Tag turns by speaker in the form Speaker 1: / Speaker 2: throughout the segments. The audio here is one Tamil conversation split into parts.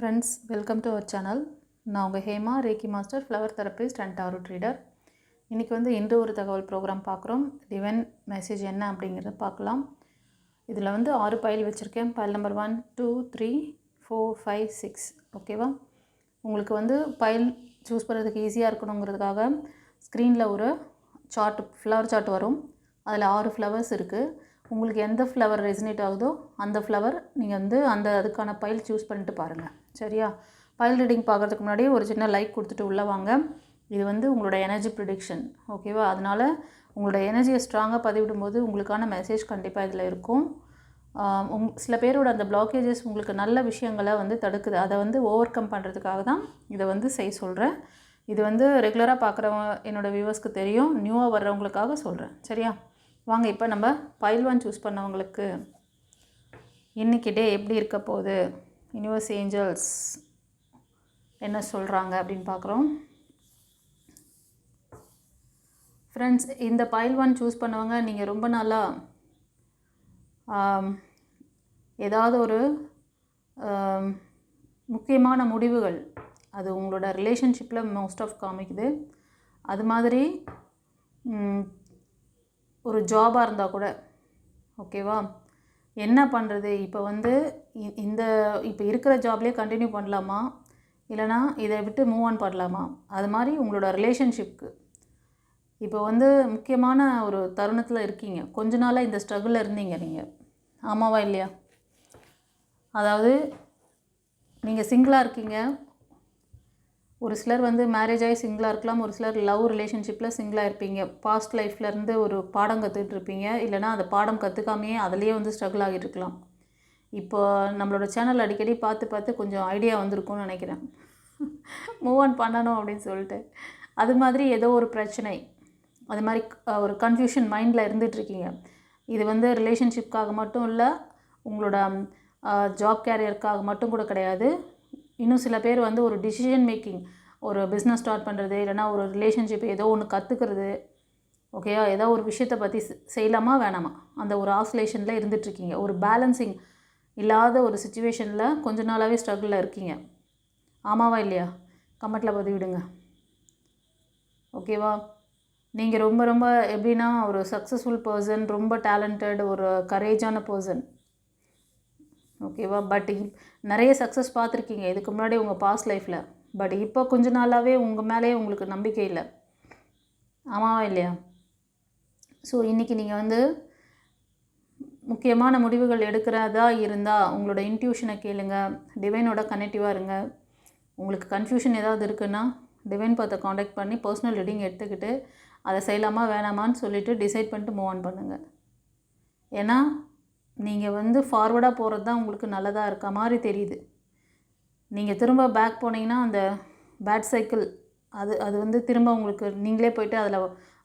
Speaker 1: Friends, welcome to our channel. நான் உங்கள் Hema, reiki master, flower therapist and tarot reader. இன்றைக்கி வந்து இன்று ஒரு தகவல் ப்ரோக்ராம் பார்க்குறோம். டிவைன் மெசேஜ் என்ன அப்படிங்கிறத பார்க்கலாம். இதில் வந்து 6 பைல் வச்சுருக்கேன். File number 1, 2, 3, 4, 5, 6. ஓகேவா? உங்களுக்கு வந்து பைல் சூஸ் பண்ணுறதுக்கு ஈஸியாக இருக்கணுங்கிறதுக்காக ஸ்க்ரீனில் ஒரு சார்ட், ஃப்ளவர் சார்ட் வரும். அதில் 6 ஃப்ளவர்ஸ் இருக்குது. உங்களுக்கு எந்த ஃப்ளவர் ரெசினேட் ஆகுதோ அந்த ஃப்ளவர் நீங்கள் வந்து அதுக்கான பைல் சூஸ் பண்ணிட்டு பாருங்கள். சரியா? பைல் ரீடிங் பார்க்குறதுக்கு முன்னாடி ஒரு சின்ன லைக் கொடுத்துட்டு உள்ளே வாங்க. இது வந்து உங்களோட எனர்ஜி ப்ரிடிக்ஷன். ஓகேவா? அதனால் உங்களோட எனர்ஜியை ஸ்ட்ராங்காக பதிவிடும்போது உங்களுக்கான மெசேஜ் கண்டிப்பாக இதில் இருக்கும். சில பேரோட அந்த பிளாக்கேஜஸ் உங்களுக்கு நல்ல விஷயங்களை வந்து தடுக்குது. அதை வந்து ஓவர் கம் பண்ணுறதுக்காக தான் இதை வந்து செய்ய சொல்கிறேன். இது வந்து ரெகுலராக பார்க்குறவங்க என்னோடய வியூவர்ஸ்க்கு தெரியும். நியூவாக வர்றவங்களுக்காக சொல்கிறேன். சரியா? வாங்க, இப்போ நம்ம பைல் 1 சூஸ் பண்ணவங்களுக்கு இன்றைக்கி டே எப்படி இருக்க போகுது, யூனிவர்ஸ் ஏஞ்சல்ஸ் என்ன சொல்கிறாங்க அப்படின்னு பார்க்குறோம். ஃப்ரெண்ட்ஸ், இந்த பைல் 1 சூஸ் பண்ணவங்க நீங்கள் ரொம்ப நாளாக ஏதாவது ஒரு முக்கியமான முடிவுகள், அது உங்களோட ரிலேஷன்ஷிப்பில் மோஸ்ட் ஆஃப் காமிக்குது. அது மாதிரி ஒரு ஜாபாக இருந்தால் கூட ஓகேவா, என்ன பண்ணுறது, இப்போ வந்து இப்போ இருக்கிற ஜாப்லேயே கண்டினியூ பண்ணலாமா, இல்லைனா இதை விட்டு மூவ் ஆன் பண்ணலாமா, அது மாதிரி உங்களோட ரிலேஷன்ஷிப்க்கு இப்போ வந்து முக்கியமான ஒரு தருணத்தில் இருக்கீங்க. கொஞ்ச நாளாக இந்த ஸ்ட்ரகிளில் இருந்தீங்க நீங்கள். ஆமாவா இல்லையா? அதாவது நீங்கள் சிங்கிளாக இருக்கீங்க. ஒரு சிலர் வந்து மேரேஜ் ஆகி சிங்கிளாக இருக்கலாம். ஒரு சிலர் லவ் ரிலேஷன்ஷிப்பில் சிங்கிளாக இருப்பீங்க. பாஸ்ட் லைஃப்லேருந்து ஒரு பாடம் கற்றுக்கிட்டு இருப்பீங்க. இல்லைனா அந்த பாடம் கற்றுக்காமையே அதிலேயே வந்து ஸ்ட்ரகிள் ஆகிட்டு இருக்கலாம். இப்போ நம்மளோட சேனல் அடிக்கடி பார்த்து கொஞ்சம் ஐடியா வந்திருக்கும்னு நினைக்கிறேன், மூவ் ஆன் பண்ணணும் அப்படின்னு சொல்லிட்டு. அது மாதிரி ஏதோ ஒரு பிரச்சனை, அது மாதிரி ஒரு கன்ஃபியூஷன் மைண்டில் இருந்துகிட்ருக்கீங்க. இது வந்து ரிலேஷன்ஷிப்காக மட்டும் இல்லை, உங்களோட ஜாப் கேரியருக்காக மட்டும் கூட கிடையாது. இன்னும் சில பேர் வந்து ஒரு டிசிஷன் மேக்கிங், ஒரு பிஸ்னஸ் ஸ்டார்ட் பண்ணுறது, இல்லைனா ஒரு ரிலேஷன்ஷிப் ஏதோ ஒன்று கற்றுக்கிறது, ஓகேவா, ஏதோ ஒரு விஷயத்தை பற்றி செய்யலாமா வேணாமா, அந்த ஒரு ஆசோலேஷனில் இருந்துகிட்ருக்கீங்க. ஒரு பேலன்சிங் இல்லாத ஒரு சுச்சுவேஷனில் கொஞ்ச நாளாகவே ஸ்ட்ரகிளில் இருக்கீங்க. ஆமாவா இல்லையா? கமெண்ட்டில் பதிவிடுங்க. ஓகேவா? நீங்கள் ரொம்ப ரொம்ப எப்படின்னா ஒரு சக்ஸஸ்ஃபுல் பர்சன், ரொம்ப டேலண்டட், ஒரு கரேஜான பர்சன். ஓகேவா? பட் நிறைய சக்ஸஸ் பார்த்துருக்கீங்க இதுக்கு முன்னாடி உங்கள் பாஸ்ட் லைஃப்பில். பட் இப்போ கொஞ்ச நாளாகவே உங்கள் மேலேயே உங்களுக்கு நம்பிக்கை இல்லை. ஆமாவா இல்லையா? ஸோ இன்றைக்கி நீங்கள் வந்து முக்கியமான முடிவுகள் எடுக்கிறதா இருந்தால் உங்களோட இன்ட்யூஷனை கேளுங்க. டிவைனோட கனெக்டிவாக இருங்க. உங்களுக்கு கன்ஃபியூஷன் ஏதாவது இருக்குன்னா டிவைன் பார்த்து காண்டாக்ட் பண்ணி பர்சனல் ரீடிங் எடுத்துக்கிட்டு அதை செய்யலாமா வேணாமான்னு சொல்லிவிட்டு டிசைட் பண்ணிட்டு மூவ் ஆன் பண்ணுங்கள். ஏன்னா நீங்கள் வந்து ஃபார்வர்டாக போகிறது தான் உங்களுக்கு நல்லதாக இருக்க மாதிரி தெரியுது. நீங்கள் திரும்ப பேக் போனீங்கன்னா அந்த பேட் சைக்கிள் அது வந்து திரும்ப உங்களுக்கு நீங்களே போய்ட்டு அதில்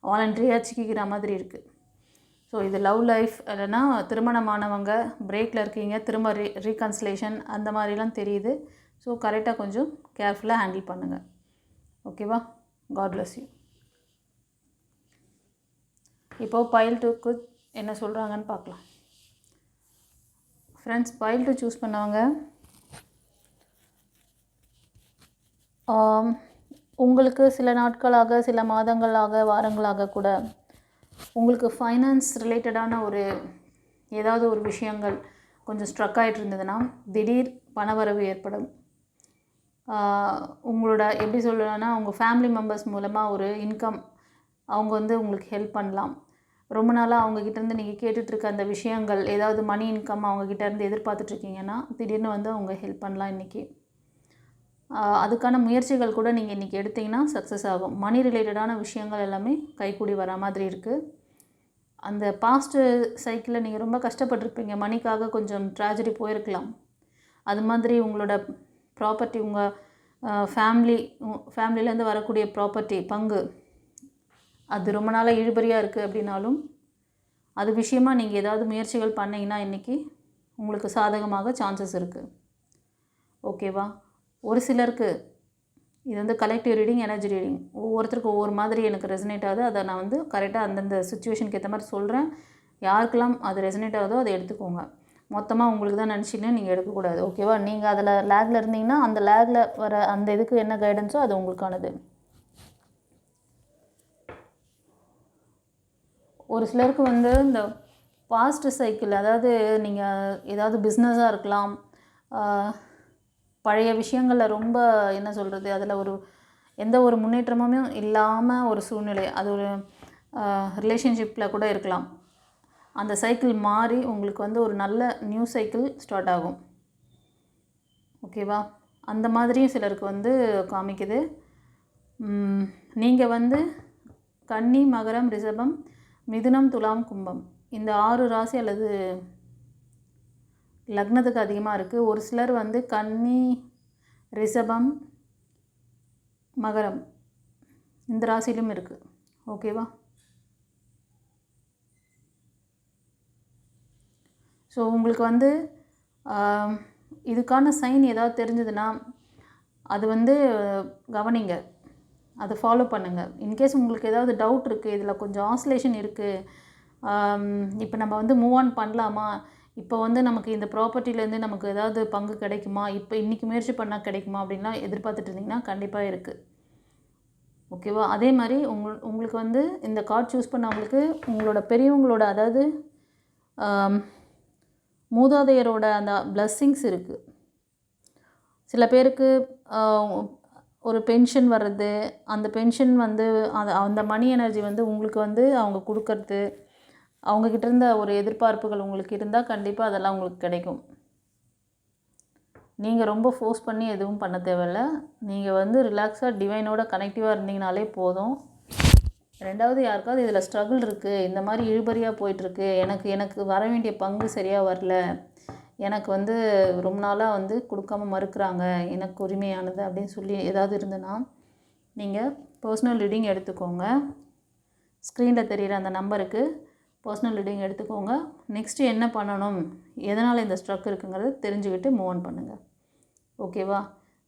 Speaker 1: வாலண்டரியாக சிக்கிக்கிற மாதிரி இருக்குது. ஸோ இது லவ் லைஃப், இல்லைனா திருமணமானவங்க பிரேக்கில் இருக்கீங்க, திரும்ப ரீகன்சிலேஷன் அந்த மாதிரிலாம் தெரியுது. ஸோ கரெக்டாக கொஞ்சம் கேர்ஃபுல்லாக ஹேண்டில் பண்ணுங்கள். ஓகேவா? God bless you. இப்போது பைல் 2க்கு என்ன சொல்கிறாங்கன்னு பார்க்கலாம். ஃப்ரெண்ட்ஸ், பைல் 2 சூஸ் பண்ணவங்க உங்களுக்கு சில நாட்களாக, சில மாதங்களாக, வாரங்களாக கூட உங்களுக்கு ஃபைனான்ஸ் ரிலேட்டடான ஏதாவது ஒரு விஷயங்கள் கொஞ்சம் ஸ்ட்ரக் ஆகிட்டு இருந்ததுன்னா திடீர் பணவரவு ஏற்படும். உங்களோட எப்படி சொல்லலாம்னா உங்கள் ஃபேமிலி மெம்பர்ஸ் மூலமாக ஒரு இன்கம் அவங்க வந்து உங்களுக்கு ஹெல்ப் பண்ணலாம். ரொம்ப நாளாக அவங்கக்கிட்டேருந்து நீங்கள் கேட்டுட்ருக்க அந்த விஷயங்கள், ஏதாவது மணி இன்கம் அவங்கக்கிட்டேருந்து எதிர்பார்த்துட்ருக்கீங்கன்னா திடீர்னு வந்து அவங்க ஹெல்ப் பண்ணலாம் இன்றைக்கி. அதுக்கான முயற்சிகள் கூட நீங்கள் இன்றைக்கி எடுத்திங்கன்னா சக்ஸஸ் ஆகும். மணி ரிலேட்டடான விஷயங்கள் எல்லாமே கைக்கூடி வர மாதிரி இருக்குது. அந்த பாஸ்ட்டு சைக்கிளில் நீங்கள் ரொம்ப கஷ்டப்பட்டுருப்பீங்க. மணிக்காக கொஞ்சம் ட்ராஜடி போயிருக்கலாம். அது மாதிரி உங்களோட ப்ராப்பர்ட்டி, உங்கள் ஃபேமிலியிலேருந்து வரக்கூடிய ப்ராப்பர்ட்டி பங்கு, அது ரொம்ப நாளாக இழுபறியாக இருக்குது அப்படின்னாலும் அது விஷயமாக நீங்கள் ஏதாவது முயற்சிகள் பண்ணிங்கன்னா இன்றைக்கி உங்களுக்கு சாதகமாக சான்சஸ் இருக்குது. ஓகேவா? ஒரு சிலருக்கு இது வந்து கலெக்டிவ் ரீடிங், எனர்ஜி ரீடிங், ஒவ்வொருத்தருக்கும் ஒவ்வொரு மாதிரி எனக்கு ரெசனேட் ஆகுது. அதை நான் வந்து கரெக்டாக அந்தந்த சுச்சுவேஷனுக்கு ஏற்ற மாதிரி சொல்கிறேன். யாருக்கெல்லாம் அது ரெசனேட் ஆகுதோ அதை எடுத்துக்கோங்க. மொத்தமாக உங்களுக்கு தான் நினச்சின்னு நீங்கள் எடுக்கக்கூடாது. ஓகேவா? நீங்கள் அதில் லேகில் இருந்தீங்கன்னா அந்த லேகில் வர அந்த இதுக்கு என்ன கைடன்ஸோ அது உங்களுக்கானது. ஒரு சிலருக்கு வந்து இந்த பாஸ்ட் சைக்கிள், அதாவது நீங்கள் ஏதாவது பிஸ்னஸாக இருக்கலாம், பழைய விஷயங்களில் ரொம்ப என்ன சொல்கிறது, அதில் ஒரு எந்த ஒரு முன்னேற்றமுமே இல்லாமல் ஒரு சூழ்நிலை, அது ஒரு ரிலேஷன்ஷிப்பில் கூட இருக்கலாம். அந்த சைக்கிள் மாறி உங்களுக்கு வந்து ஒரு நல்ல நியூ சைக்கிள் ஸ்டார்ட் ஆகும். ஓகேவா? அந்த மாதிரியும் சிலருக்கு வந்து காமிக்குது. நீங்கள் வந்து கன்னி, மகரம், ரிஷபம், மிதுனம், துலாம், கும்பம் இந்த 6 ராசி அல்லது லக்னத்துக்கு அதிகமாக இருக்குது. ஒரு சிலர் வந்து கன்னி, ரிஷபம், மகரம் இந்த ராசியிலும் இருக்குது. ஓகேவா? ஸோ உங்களுக்கு வந்து இதுக்கான சைன் ஏதாவது தெரிஞ்சதுன்னா அது வந்து கவனிங்க, அதை ஃபாலோ பண்ணுங்கள். இன்கேஸ் உங்களுக்கு ஏதாவது டவுட் இருக்குது, இதில் கொஞ்சம் ஆசிலேஷன் இருக்குது, இப்போ நம்ம வந்து மூவ் ஆன் பண்ணலாமா, இப்போ வந்து நமக்கு இந்த ப்ராப்பர்ட்டிலேருந்து நமக்கு ஏதாவது பங்கு கிடைக்குமா, இப்போ இன்றைக்கி முயற்சி பண்ணால் கிடைக்குமா அப்படின்லாம் எதிர்பார்த்துட்டு இருந்தீங்கன்னா கண்டிப்பாக இருக்குது. ஓகேவா? அதே மாதிரி உங்களுக்கு வந்து இந்த கார்டு சூஸ் பண்ணவங்களுக்கு உங்களோட பெரியவங்களோட, அதாவது மூதாதையரோட அந்த பிளஸ்ஸிங்ஸ் இருக்குது. சில பேருக்கு ஒரு பென்ஷன் வர்றது, அந்த பென்ஷன் வந்து அந்த மணி எனர்ஜி வந்து உங்களுக்கு வந்து அவங்க கொடுக்கறது, அவங்கக்கிட்ட இருந்த ஒரு எதிர்பார்ப்புகள் உங்களுக்கு இருந்தால் கண்டிப்பாக அதெல்லாம் உங்களுக்கு கிடைக்கும். நீங்கள் ரொம்ப ஃபோர்ஸ் பண்ணி எதுவும் பண்ண தேவையில்ல. நீங்கள் வந்து ரிலாக்ஸாக டிவைனோட கனெக்டிவாக இருந்தீங்கனாலே போதும். ரெண்டாவது, யாருக்காவது இதில் ஸ்ட்ரகிள் இருக்குது, இந்த மாதிரி இழுபறியாக போயிட்டுருக்கு, எனக்கு வர வேண்டிய பங்கு சரியாக வரல, எனக்கு வந்து ரொம்ப நாளாக வந்து கொடுக்காம மறுக்கிறாங்க, எனக்கு உரிமையானது அப்படின்னு சொல்லி ஏதாவது இருந்ததுன்னா நீங்கள் பர்சனல் ரீடிங் எடுத்துக்கோங்க. ஸ்க்ரீனில் தெரிகிற அந்த நம்பருக்கு பர்சனல் ரீடிங் எடுத்துக்கோங்க. நெக்ஸ்ட்டு என்ன பண்ணணும், எதனால் இந்த ஸ்ட்ரக் இருக்குங்கிறத தெரிஞ்சுக்கிட்டு மூவ் ஆன் பண்ணுங்கள். ஓகேவா?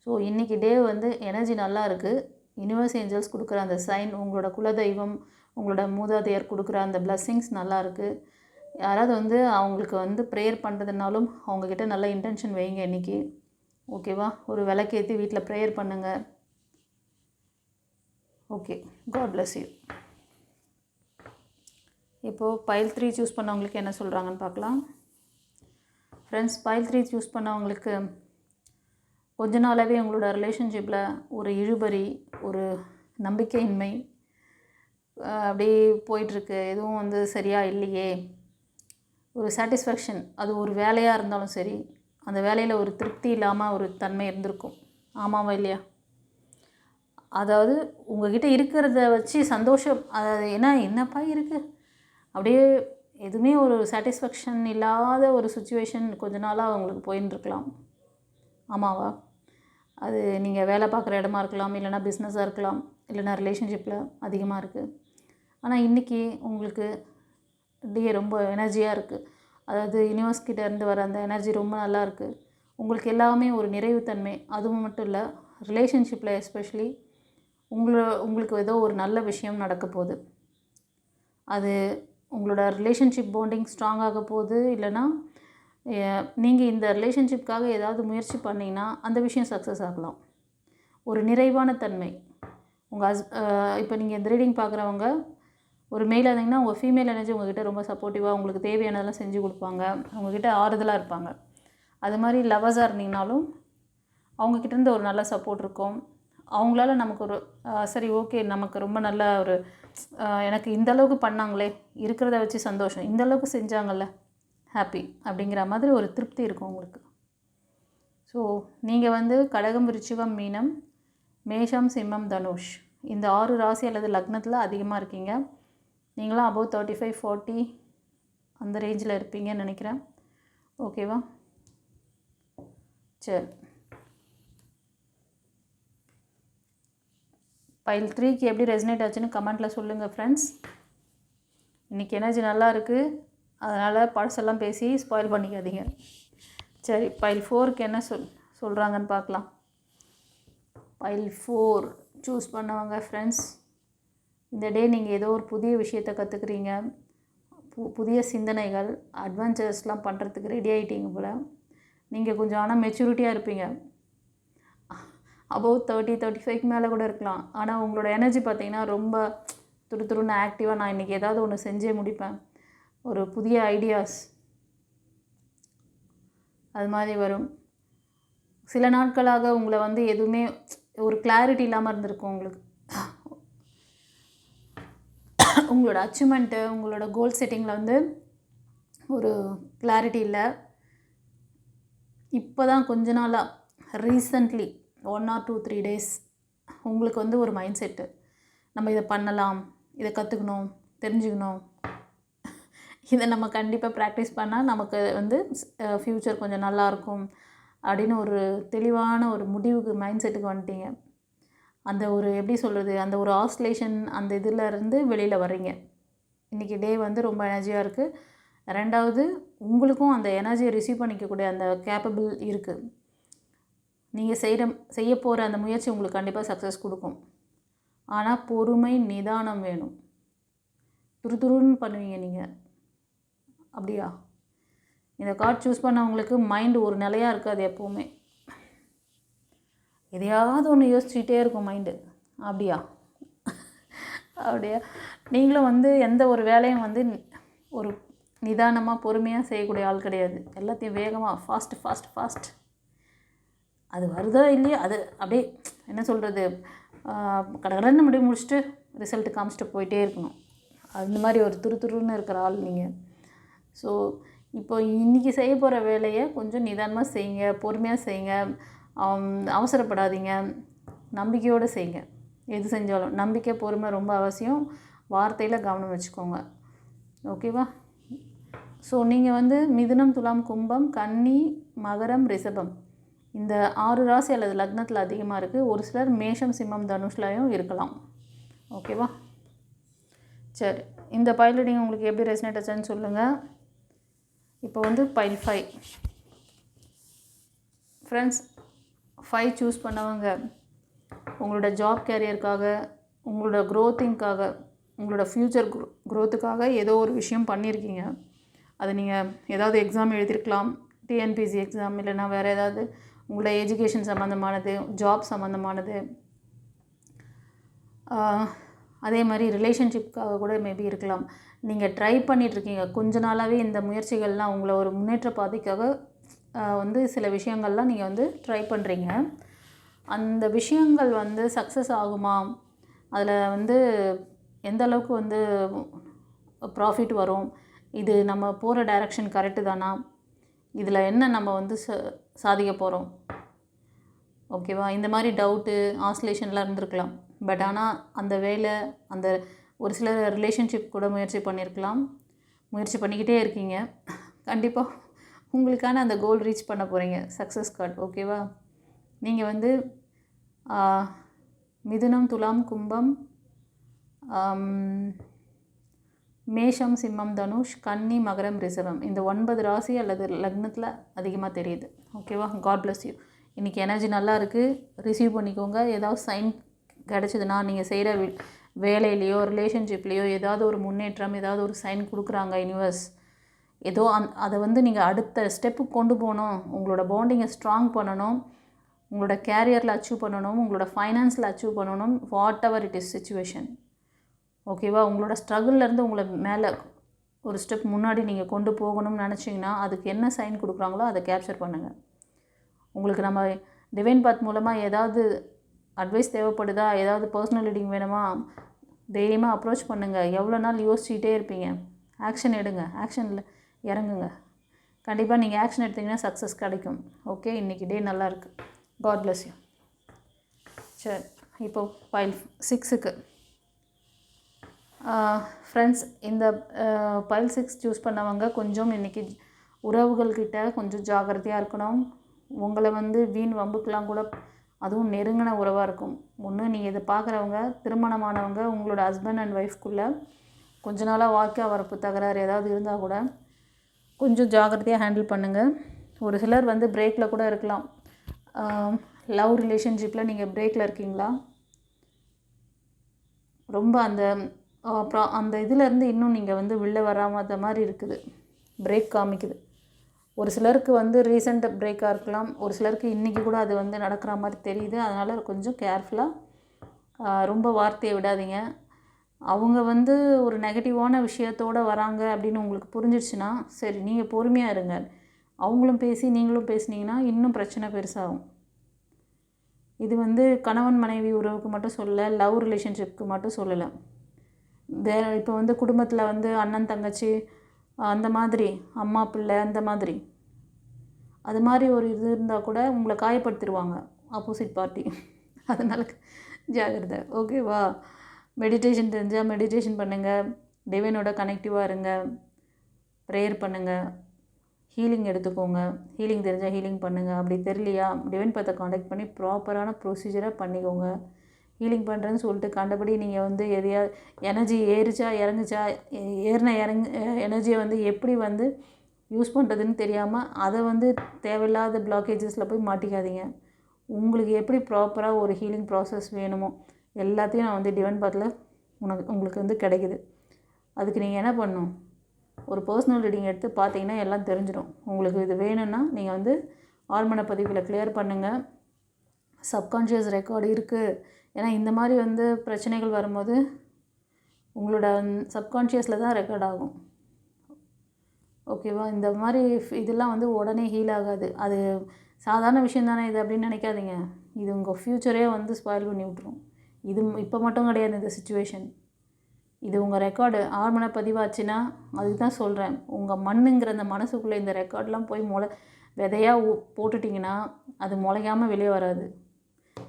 Speaker 1: ஸோ இன்றைக்கி டே வந்து எனர்ஜி நல்லா இருக்குது. யூனிவர்ஸ் ஏஞ்சல்ஸ் கொடுக்குற அந்த சைன், உங்களோட குலதெய்வம், உங்களோட மூதாதையர் கொடுக்குற அந்த பிளஸ்ஸிங்ஸ் நல்லா இருக்குது. யாராவது வந்து அவங்களுக்கு வந்து ப்ரேயர் பண்ணுறதுனாலும் அவங்கக்கிட்ட நல்ல இன்டென்ஷன் வைங்க இன்றைக்கி. ஓகேவா? ஒரு விளக்கேற்றி வீட்டில் ப்ரேயர் பண்ணுங்கள். Okay, God bless you. இப்போது பைல் 3 சூஸ் பண்ணவங்களுக்கு என்ன சொல்கிறாங்கன்னு பார்க்கலாம். ஃப்ரெண்ட்ஸ், பைல் 3 சூஸ் பண்ணவங்களுக்கு கொஞ்ச நாளாகவே உங்களோட ரிலேஷன்ஷிப்பில் ஒரு இழுபறி, ஒரு நம்பிக்கையின்மை அப்படியே போயிட்டுருக்கு. எதுவும் வந்து சரியாக இல்லையே, ஒரு சாட்டிஸ்ஃபேக்ஷன், அது ஒரு வேலையாக இருந்தாலும் சரி, அந்த வேலையில் ஒரு திருப்தி இல்லாமல் ஒரு தன்மை இருந்திருக்கும். ஆமாவா இல்லையா? அதாவது உங்கள்கிட்ட இருக்கிறத வச்சு சந்தோஷம், அதாவது என்னப்பா இருக்குது, அப்படியே எதுவுமே ஒரு சாட்டிஸ்ஃபேக்ஷன் இல்லாத ஒரு சுச்சுவேஷன் கொஞ்ச நாளாக உங்களுக்கு போயின்னு இருக்கலாம். ஆமாவா? அது நீங்கள் வேலை பார்க்குற இடமா இருக்கலாம், இல்லைனா பிஸ்னஸாக இருக்கலாம், இல்லைனா ரிலேஷன்ஷிப்பில் அதிகமாக இருக்குது. ஆனால் இன்றைக்கி உங்களுக்கு டே ரொம்ப எனர்ஜியாக இருக்குது. அதாவது யூனிவர்ஸ் கிட்ட இருந்து வர அந்த எனர்ஜி ரொம்ப நல்லா இருக்குது. உங்களுக்கு எல்லாமே ஒரு நிறைவுத்தன்மை. அதுவும் மட்டும் இல்லை, ரிலேஷன்ஷிப்பில் எஸ்பெஷலி உங்களுக்கு ஏதோ ஒரு நல்ல விஷயம் நடக்க போகுது. அது உங்களோட ரிலேஷன்ஷிப் பாண்டிங் ஸ்ட்ராங் ஆக போகுது, இல்லைனா நீங்கள் இந்த ரிலேஷன்ஷிப்காக ஏதாவது முயற்சி பண்ணிங்கன்னா அந்த விஷயம் சக்ஸஸ் ஆகலாம். ஒரு நிறைவான தன்மை உங்கள் இப்போ நீங்கள் இந்த ரீடிங் பார்க்குறவங்க ஒரு மெயிலாக இருந்தீங்கன்னா உங்கள் ஃபீமேல் எனர்ஜி உங்கள்கிட்ட ரொம்ப சப்போர்ட்டிவாக உங்களுக்கு தேவையானதெல்லாம் செஞ்சு கொடுப்பாங்க, அவங்கக்கிட்ட ஆறுதலாக இருப்பாங்க. அது மாதிரி லவர்ஸாக இருந்தீங்கனாலும் அவங்கக்கிட்டேருந்து ஒரு நல்ல சப்போர்ட் இருக்கும். அவங்களால நமக்கு ஒரு சரி ஓகே, நமக்கு ரொம்ப நல்ல ஒரு எனக்கு இந்தளவுக்கு பண்ணாங்களே, இருக்கிறத வச்சு சந்தோஷம், இந்தளவுக்கு செஞ்சாங்கள்ல, ஹாப்பி அப்படிங்கிற மாதிரி ஒரு திருப்தி இருக்கும் உங்களுக்கு. ஸோ நீங்கள் வந்து கடகம், விருச்சிகம், மீனம், மேஷம், சிம்மம், தனுஷ் இந்த 6 ராசி அல்லது லக்னத்தில் அதிகமாக இருக்கீங்க. நீங்களாம் அபவ் 35, 40 அந்த ரேஞ்சில் இருப்பீங்கன்னு நினைக்கிறேன். ஓகேவா? சரி, பைல் 3க்கு எப்படி ரெசனேட் ஆச்சுன்னு கமெண்ட்டில் சொல்லுங்கள் ஃப்ரெண்ட்ஸ். இன்றைக்கி எனர்ஜி நல்லா இருக்குது, அதனால் பழசெல்லாம் பேசி ஸ்பாயில் பண்ணிக்காதீங்க. சரி, பைல் 4க்கு என்ன சொல்கிறாங்கன்னு பார்க்கலாம். பைல் 4 சூஸ் பண்ணவங்க ஃப்ரெண்ட்ஸ், இந்த டே நீங்கள் ஏதோ ஒரு புதிய விஷயத்தை கற்றுக்குறீங்க, புதிய சிந்தனைகள், அட்வென்ச்சர்ஸ்லாம் பண்ணுறதுக்கு ரெடி ஆகிட்டீங்க போல். நீங்கள் கொஞ்சம் ஆனால் மெச்சூரிட்டியாக இருப்பீங்க. அபோவ் 30-35க்கு மேலே கூட இருக்கலாம். ஆனால் உங்களோட எனர்ஜி பார்த்திங்கன்னா ரொம்ப துருதுருன்னு ஆக்டிவாக, நான் இன்றைக்கி ஏதாவது ஒன்று செஞ்சே முடிப்பேன், ஒரு புதிய ஐடியாஸ் அது மாதிரி வரும். சில நாட்களாக உங்களை வந்து எதுவுமே ஒரு கிளாரிட்டி இல்லாமல் இருந்திருக்கும் உங்களுக்கு. உங்களோட அச்சீவ்மெண்ட்டு, உங்களோட கோல் செட்டிங்கில் வந்து ஒரு கிளாரிட்டி இல்லை. இப்போ தான் கொஞ்ச நாளாக ரீசன்ட்லி 1 or 2-3 days உங்களுக்கு வந்து ஒரு மைண்ட் செட்டு, நம்ம இதை பண்ணலாம், இதை கற்றுக்கணும், தெரிஞ்சுக்கணும், இதை நம்ம கண்டிப்பாக ப்ராக்டிஸ் பண்ணால் நமக்கு வந்து ஃப்யூச்சர் கொஞ்சம் நல்லாயிருக்கும் அப்படின்னு ஒரு தெளிவான ஒரு முடிவுக்கு, மைண்ட் செட்டுக்கு வந்துட்டீங்க. அந்த ஒரு எப்படி சொல்கிறது, அந்த ஒரு ஆஸ்லேஷன், அந்த இதில் இருந்து வெளியில் வர்றீங்க. இன்றைக்கி டே வந்து ரொம்ப எனர்ஜியாக இருக்குது. ரெண்டாவது, உங்களுக்கும் அந்த எனர்ஜியை ரிசீவ் பண்ணிக்கக்கூடிய அந்த கேப்பபிள் இருக்குது. நீங்கள் செய்ய போகிற அந்த முயற்சி உங்களுக்கு கண்டிப்பாக சக்ஸஸ் கொடுக்கும். ஆனால் பொறுமை, நிதானம் வேணும். துருதுருன்னு பண்ணுவீங்க நீங்கள். அப்படியா? இந்த கார்டு சூஸ் பண்ணவங்களுக்கு மைண்டு ஒரு நிலையாக இருக்காது எப்போவுமே. எதையாவது ஒன்று யோசிச்சுக்கிட்டே இருக்கும் மைண்டு. அப்படியா? அப்படியா? நீங்களும் வந்து எந்த ஒரு வேலையும் வந்து ஒரு நிதானமாக பொறுமையாக செய்யக்கூடிய ஆள் கிடையாது. எல்லாத்தையும் வேகமாக ஃபாஸ்ட் அது வருதோ இல்லையோ, அது அப்படியே என்ன சொல்கிறது, கடகடன்னு முடிச்சுட்டு ரிசல்ட்டு காமிச்சிட்டு போயிட்டே இருக்கணும். அந்த மாதிரி ஒரு துருதுருன்னு இருக்கிற ஆள் நீங்கள். ஸோ இப்போ இன்றைக்கி செய்ய போகிற வேலையை கொஞ்சம் நிதானமாக செய்யுங்க, பொறுமையாக செய்யுங்க, அவசரப்படாதீங்க, நம்பிக்கையோடு செய்யுங்க. எது செஞ்சாலும் நம்பிக்கை, பொறுமை ரொம்ப அவசியம். வார்த்தையில் கவனம் வச்சுக்கோங்க. ஓகேவா? ஸோ நீங்கள் வந்து மிதுனம், துலாம், கும்பம், கன்னி, மகரம், ரிஷபம், இந்த 6 ராசி அல்லது லக்னத்தில் அதிகமாக இருக்குது. ஒரு சிலர் மேஷம், சிம்மம், தனுஷ்லையும் இருக்கலாம். ஓகேவா? சரி, இந்த பைல் ரீடிங் உங்களுக்கு எப்படி ரெசனேட் ஆச்சுன்னு சொல்லுங்கள். இப்போ வந்து பைல் 5 ஃப்ரெண்ட்ஸ். 5 சூஸ் பண்ணவங்க உங்களோட ஜாப் கேரியருக்காக, உங்களோட க்ரோத்திங்காக, உங்களோட ஃப்யூச்சர் க்ரோத்துக்காக ஏதோ ஒரு விஷயம் பண்ணியிருக்கீங்க. அது நீங்கள் ஏதாவது எக்ஸாம் எழுதியிருக்கலாம், டிஎன்பிசி எக்ஸாம், இல்லைனா வேறு ஏதாவது உங்களோட எஜுகேஷன் சம்மந்தமானது, ஜாப் சம்மந்தமானது. அதே மாதிரி ரிலேஷன்ஷிப்காக கூட மேபி இருக்கலாம். நீங்கள் ட்ரை பண்ணிகிட்ருக்கீங்க கொஞ்ச நாளாகவே. இந்த முயற்சிகள்லாம் உங்களை ஒரு முன்னேற்ற பாதைக்காக வந்து சில விஷயங்கள்லாம் நீங்கள் வந்து ட்ரை பண்ணுறீங்க. அந்த விஷயங்கள் வந்து சக்ஸஸ் ஆகுமா, அதில் வந்து எந்த அளவுக்கு வந்து ப்ராஃபிட் வரும், இது நம்ம போகிற டைரக்ஷன் கரெக்டு தானா, இதில் என்ன நம்ம வந்து சாதிக்க போகிறோம், ஓகேவா, இந்த மாதிரி டவுட்டு, ஆஸ்லேஷன்லாம் இருந்திருக்கலாம். பட் ஆனால் அந்த வேலை, அந்த ஒரு சில ரிலேஷன்ஷிப் கூட முயற்சி பண்ணிக்கிட்டே இருக்கீங்க. கண்டிப்பாக உங்களுக்கான அந்த கோல் ரீச் பண்ண போகிறீங்க. Success card. ஓகேவா? நீங்கள் வந்து மிதுனம், துலாம், கும்பம், மேஷம், சிம்மம், தனுஷ், கன்னி, மகரம், ரிஷபம், இந்த 9 ராசி அல்லது லக்னத்தில் அதிகமாக தெரியுது. ஓகேவா? God bless you. இன்றைக்கி எனர்ஜி நல்லா இருக்குது, ரிசீவ் பண்ணிக்கோங்க. ஏதாவது சைன் கிடச்சிதுன்னா, நீங்கள் செய்கிற வேலையிலையோ ரிலேஷன்ஷிப்லேயோ ஏதாவது ஒரு முன்னேற்றம், ஏதாவது ஒரு சைன் கொடுக்குறாங்க யூனிவர்ஸ், ஏதோ அதை வந்து நீங்கள் அடுத்த ஸ்டெப்புக்கு கொண்டு போகணும், உங்களோட பாண்டிங்கை ஸ்ட்ராங் பண்ணணும், உங்களோட கேரியரில் அச்சீவ் பண்ணணும், உங்களோட ஃபைனான்ஸில் அச்சீவ் பண்ணணும், what ever it is situation. ஓகேவா? உங்களோட ஸ்ட்ரகிள்லேருந்து உங்களை மேலே ஒரு ஸ்டெப் முன்னாடி நீங்கள் கொண்டு போகணும்னு நினச்சிங்கன்னா, அதுக்கு என்ன சைன் கொடுக்குறாங்களோ அதை கேப்சர் பண்ணுங்கள். உங்களுக்கு நம்ம டிவைன் பாத் மூலமாக ஏதாவது அட்வைஸ் தேவைப்படுதா, ஏதாவது பர்சனல் ரீடிங் வேணுமா, தைரியமாக அப்ரோச் பண்ணுங்கள். எவ்வளோ நாள் யோசிச்சுட்டே இருப்பீங்க? ஆக்ஷன் எடுங்க, ஆக்ஷனில் இறங்குங்க. கண்டிப்பாக நீங்கள் ஆக்ஷன் எடுத்திங்கன்னா சக்ஸஸ் கிடைக்கும். ஓகே, இன்றைக்கி டே நல்லாயிருக்கு. God bless you. சரி, இப்போது பைல் 6க்கு ஃப்ரெண்ட்ஸ், இந்த பைல் 6 சூஸ் பண்ணவங்க கொஞ்சம் இன்றைக்கி உறவுகள்கிட்ட கொஞ்சம் ஜாக்கிரதையாக இருக்கணும். உங்களை வந்து வீண் வம்புக்கெலாம் கூட, அதுவும் நெருங்கின உறவாக இருக்கும். ஒன்று நீங்கள் இதை பார்க்குறவங்க திருமணமானவங்க, உங்களோட ஹஸ்பண்ட் அண்ட் ஒய்ஃப்குள்ளே கொஞ்ச நாளாக வாய்க்கா வரப்பு தகராறு ஏதாவது இருந்தால் கூட கொஞ்சம் ஜாக்கிரதையாக ஹேண்டில் பண்ணுங்கள். ஒரு சிலர் வந்து பிரேக்கில் கூட இருக்கலாம். லவ் ரிலேஷன்ஷிப்பில் நீங்கள் பிரேக்கில் இருக்கீங்களா? ரொம்ப அந்த அப்புறம் அந்த இதிலேருந்து இன்னும் நீங்கள் வந்து வெளில வராத மாதிரி இருக்குது, பிரேக் காமிக்குது. ஒரு சிலருக்கு வந்து ரீசெண்ட் பிரேக்காக இருக்கலாம், ஒரு சிலருக்கு இன்றைக்கி கூட அது வந்து நடக்கிற மாதிரி தெரியுது. அதனால் கொஞ்சம் கேர்ஃபுல்லாக, ரொம்ப வார்த்தையை விடாதீங்க. அவங்க வந்து ஒரு நெகட்டிவான விஷயத்தோடு வராங்க அப்படின்னு உங்களுக்கு புரிஞ்சிடுச்சுன்னா சரி, நீங்கள் பொறுமையாக இருங்க. அவங்களும் பேசி நீங்களும் பேசுனீங்கன்னா இன்னும் பிரச்சனை பெருசாகும். இது வந்து கணவன் மனைவி உறவுக்கு மட்டும் சொல்லலை, லவ் ரிலேஷன்ஷிப்க்கு மட்டும் சொல்லலை. இப்போ வந்து குடும்பத்தில் வந்து அண்ணன் தங்கச்சி அந்த மாதிரி, அம்மா பிள்ளை அந்த மாதிரி, அது மாதிரி ஒரு இது இருந்தால் கூட உங்களை காயப்படுத்திடுவாங்க ஆப்போசிட் பார்ட்டி. அதனால் ஜாகிரதை. ஓகேவா? மெடிடேஷன் தெரிஞ்சால் மெடிடேஷன் பண்ணுங்கள், டிவைனோட கனெக்டிவாக இருங்க, ப்ரேயர் பண்ணுங்கள், ஹீலிங் எடுத்துக்கோங்க. ஹீலிங் தெரிஞ்சால் ஹீலிங் பண்ணுங்கள். அப்படி தெரியலையா டிவைன் பத்தை காண்டாக்ட் பண்ணி ப்ராப்பரான ப்ரொசீஜராக பண்ணிக்கோங்க. ஹீலிங் பண்ணுறேன்னு சொல்லிட்டு கண்டபடி நீங்கள் வந்து எதையா எனர்ஜி ஏறிச்சா இறங்குச்சா, ஏறின எனர்ஜியை வந்து எப்படி வந்து யூஸ் பண்ணுறதுன்னு தெரியாமல் அதை வந்து தேவையில்லாத பிளாக்கேஜஸில் போய் மாட்டிக்காதீங்க. உங்களுக்கு எப்படி ப்ராப்பராக ஒரு ஹீலிங் ப்ராசஸ் வேணுமோ எல்லாத்தையும் நான் வந்து டிவைன் பாத்தில் உங்களுக்கு வந்து கிடைக்குது. அதுக்கு நீங்கள் என்ன பண்ணணும், ஒரு பர்சனல் ரீடிங் எடுத்து பார்த்தீங்கன்னா எல்லாம் தெரிஞ்சிடும். உங்களுக்கு இது வேணும்னா நீங்கள் வந்து ஆழ்மன பதிவில் கிளியர் பண்ணுங்கள். சப்கான்ஷியஸ் ரெக்கார்டு இருக்குது. ஏன்னா இந்த மாதிரி வந்து பிரச்சனைகள் வரும்போது உங்களோட சப்கான்ஷியஸில் தான் ரெக்கார்ட் ஆகும். ஓகேவா? இந்த மாதிரி இதெல்லாம் வந்து உடனே ஹீல் ஆகாது. அது சாதாரண விஷயம் தானே இது அப்படின்னு நினைக்காதீங்க. இது உங்கள் ஃப்யூச்சரே வந்து ஸ்பாயில் பண்ணி விட்ரும். இது இப்போ மட்டும் கிடையாது இந்த சுச்சுவேஷன். இது உங்கள் ரெக்கார்டு ஆழ்மன பதிவாச்சுன்னா அதுக்கு தான் சொல்கிறேன். உங்கள் மண்ணுங்கிற அந்த மனசுக்குள்ளே இந்த ரெக்கார்டெலாம் போய் விதையாக போட்டுட்டிங்கன்னா அது முளைக்காமல் வெளியே வராது.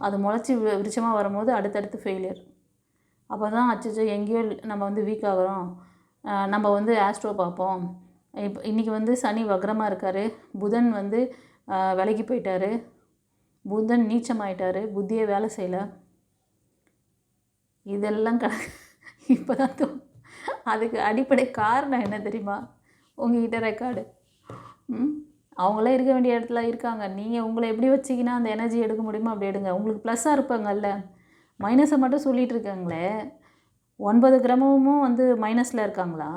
Speaker 1: அது முளைச்சி விருட்சமாக வரும்போது அடுத்தடுத்து ஃபெயிலியர். அப்போ தான் அச்சச்சோ எங்கேயோ நம்ம வந்து வீக் ஆகிறோம், நம்ம வந்து ஆஸ்ட்ரோ பார்ப்போம். இப்போ இன்றைக்கி வந்து சனி வக்ரமாக இருக்கார், புதன் வந்து விலகி போயிட்டார், புதன் நீச்சமாயிட்டார், புத்தியே வேலை செய்யலை. இதெல்லாம் இப்போ தான் அதுக்கு அடிப்படை காரணம் என்ன தெரியுமா? உங்ககிட்ட ரெக்கார்டு. அவங்களாம் இருக்க வேண்டிய இடத்துல இருக்காங்க. நீங்கள் உங்களை எப்படி வச்சிங்கன்னா அந்த எனர்ஜி எடுக்க முடியுமோ அப்படி எடுங்க. உங்களுக்கு ப்ளஸ்ஸாக இருப்பாங்கல்ல, மைனஸை மட்டும் சொல்லிகிட்டு இருக்காங்களே. 9 கிரகமும் வந்து மைனஸில் இருக்காங்களா?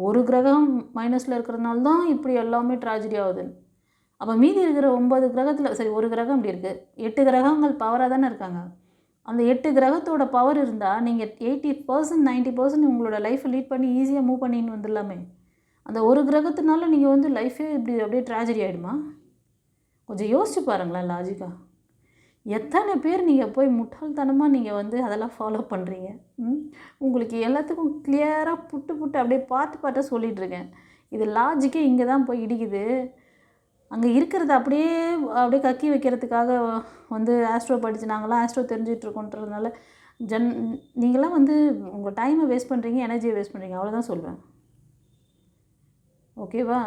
Speaker 1: ஒரு கிரகம் மைனஸில் இருக்கிறதுனால தான் இப்படி எல்லாமே ட்ராஜடி ஆகுது. அப்போ மீதி இருக்கிற 9 கிரகத்தில் சரி ஒரு கிரகம் இப்படி இருக்குது, 8 கிரகங்கள் பவராக தானே இருக்காங்க. அந்த 8 கிரகத்தோட பவர் இருந்தால் நீங்கள் 80% 90% உங்களோட லைஃப்பை லீட் பண்ணி ஈஸியாக மூவ் பண்ணின்னு வந்துடலாமே. அந்த ஒரு கிரகத்தினால நீங்கள் வந்து லைஃபே இப்படி அப்படியே ட்ராஜடி ஆகிடுமா? கொஞ்சம் யோசிச்சு பாருங்களேன் லாஜிக்காக. எத்தனை பேர் நீங்கள் போய் முட்டாள்தனமாக நீங்கள் வந்து அதெல்லாம் ஃபாலோ பண்ணுறீங்க. உங்களுக்கு எல்லாத்துக்கும் கிளியராக புட்டு அப்படியே பார்த்து சொல்லிகிட்ருக்கேன். இது லாஜிக்கே இங்கே தான் போய் இடிக்குது. அங்கே இருக்கிறத அப்படியே கக்கி வைக்கிறதுக்காக வந்து ஆஸ்ட்ரோ படித்து நாங்களாம் ஆஸ்ட்ரோ தெரிஞ்சிட்ருக்கோன்றதுனால நீங்களாம் வந்து உங்கள் டைமை வேஸ்ட் பண்ணுறீங்க, எனர்ஜியை வேஸ்ட் பண்ணுறீங்க. அவ்வளோதான் சொல்வேன். ஓகேவா?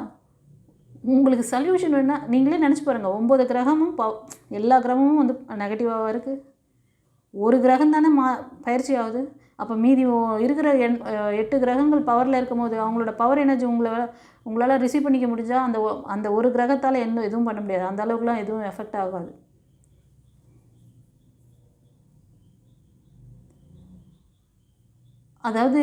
Speaker 1: உங்களுக்கு சொல்யூஷன் வேணுன்னா நீங்களே நினச்சி பாருங்கள். 9 கிரகமும் எல்லா கிரகமும் வந்து நெகட்டிவாக இருக்குது. ஒரு கிரகம் தானே பயிற்சி ஆகுது. அப்போ மீதி இருக்கிற 8 கிரகங்கள் பவரில் இருக்கும் போது அவங்களோட பவர் எனர்ஜி உங்களால் ரிசீவ் பண்ணிக்க முடிஞ்சால் அந்த ஒரு கிரகத்தால் எதுவும் பண்ண முடியாது. அந்த அளவுக்குலாம் எதுவும் எஃபெக்ட் ஆகாது. அதாவது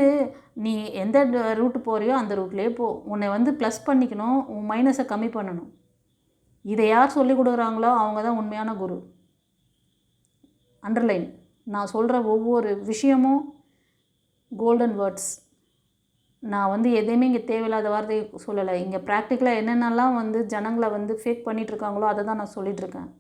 Speaker 1: நீ எந்த ரூட்டு போகிறியோ அந்த ரூட்லேயே போ. உன்னை வந்து ப்ளஸ் பண்ணிக்கணும், உன் மைனஸை கம்மி பண்ணணும். இதை யார் சொல்லிக் கொடுக்குறாங்களோ அவங்க தான் உண்மையான குரு. அண்டர்லைன். நான் சொல்கிற ஒவ்வொரு விஷயமும் கோல்டன் வேர்ட்ஸ். நான் வந்து எதையுமே இங்கே தேவையில்லாத வார்த்தை சொல்லலை. இங்கே ப்ராக்டிக்கலாக என்னென்னலாம் வந்து ஜனங்களை வந்து ஃபேக் பண்ணிகிட்ருக்காங்களோ அதை தான் நான் சொல்லிகிட்ருக்கேன்.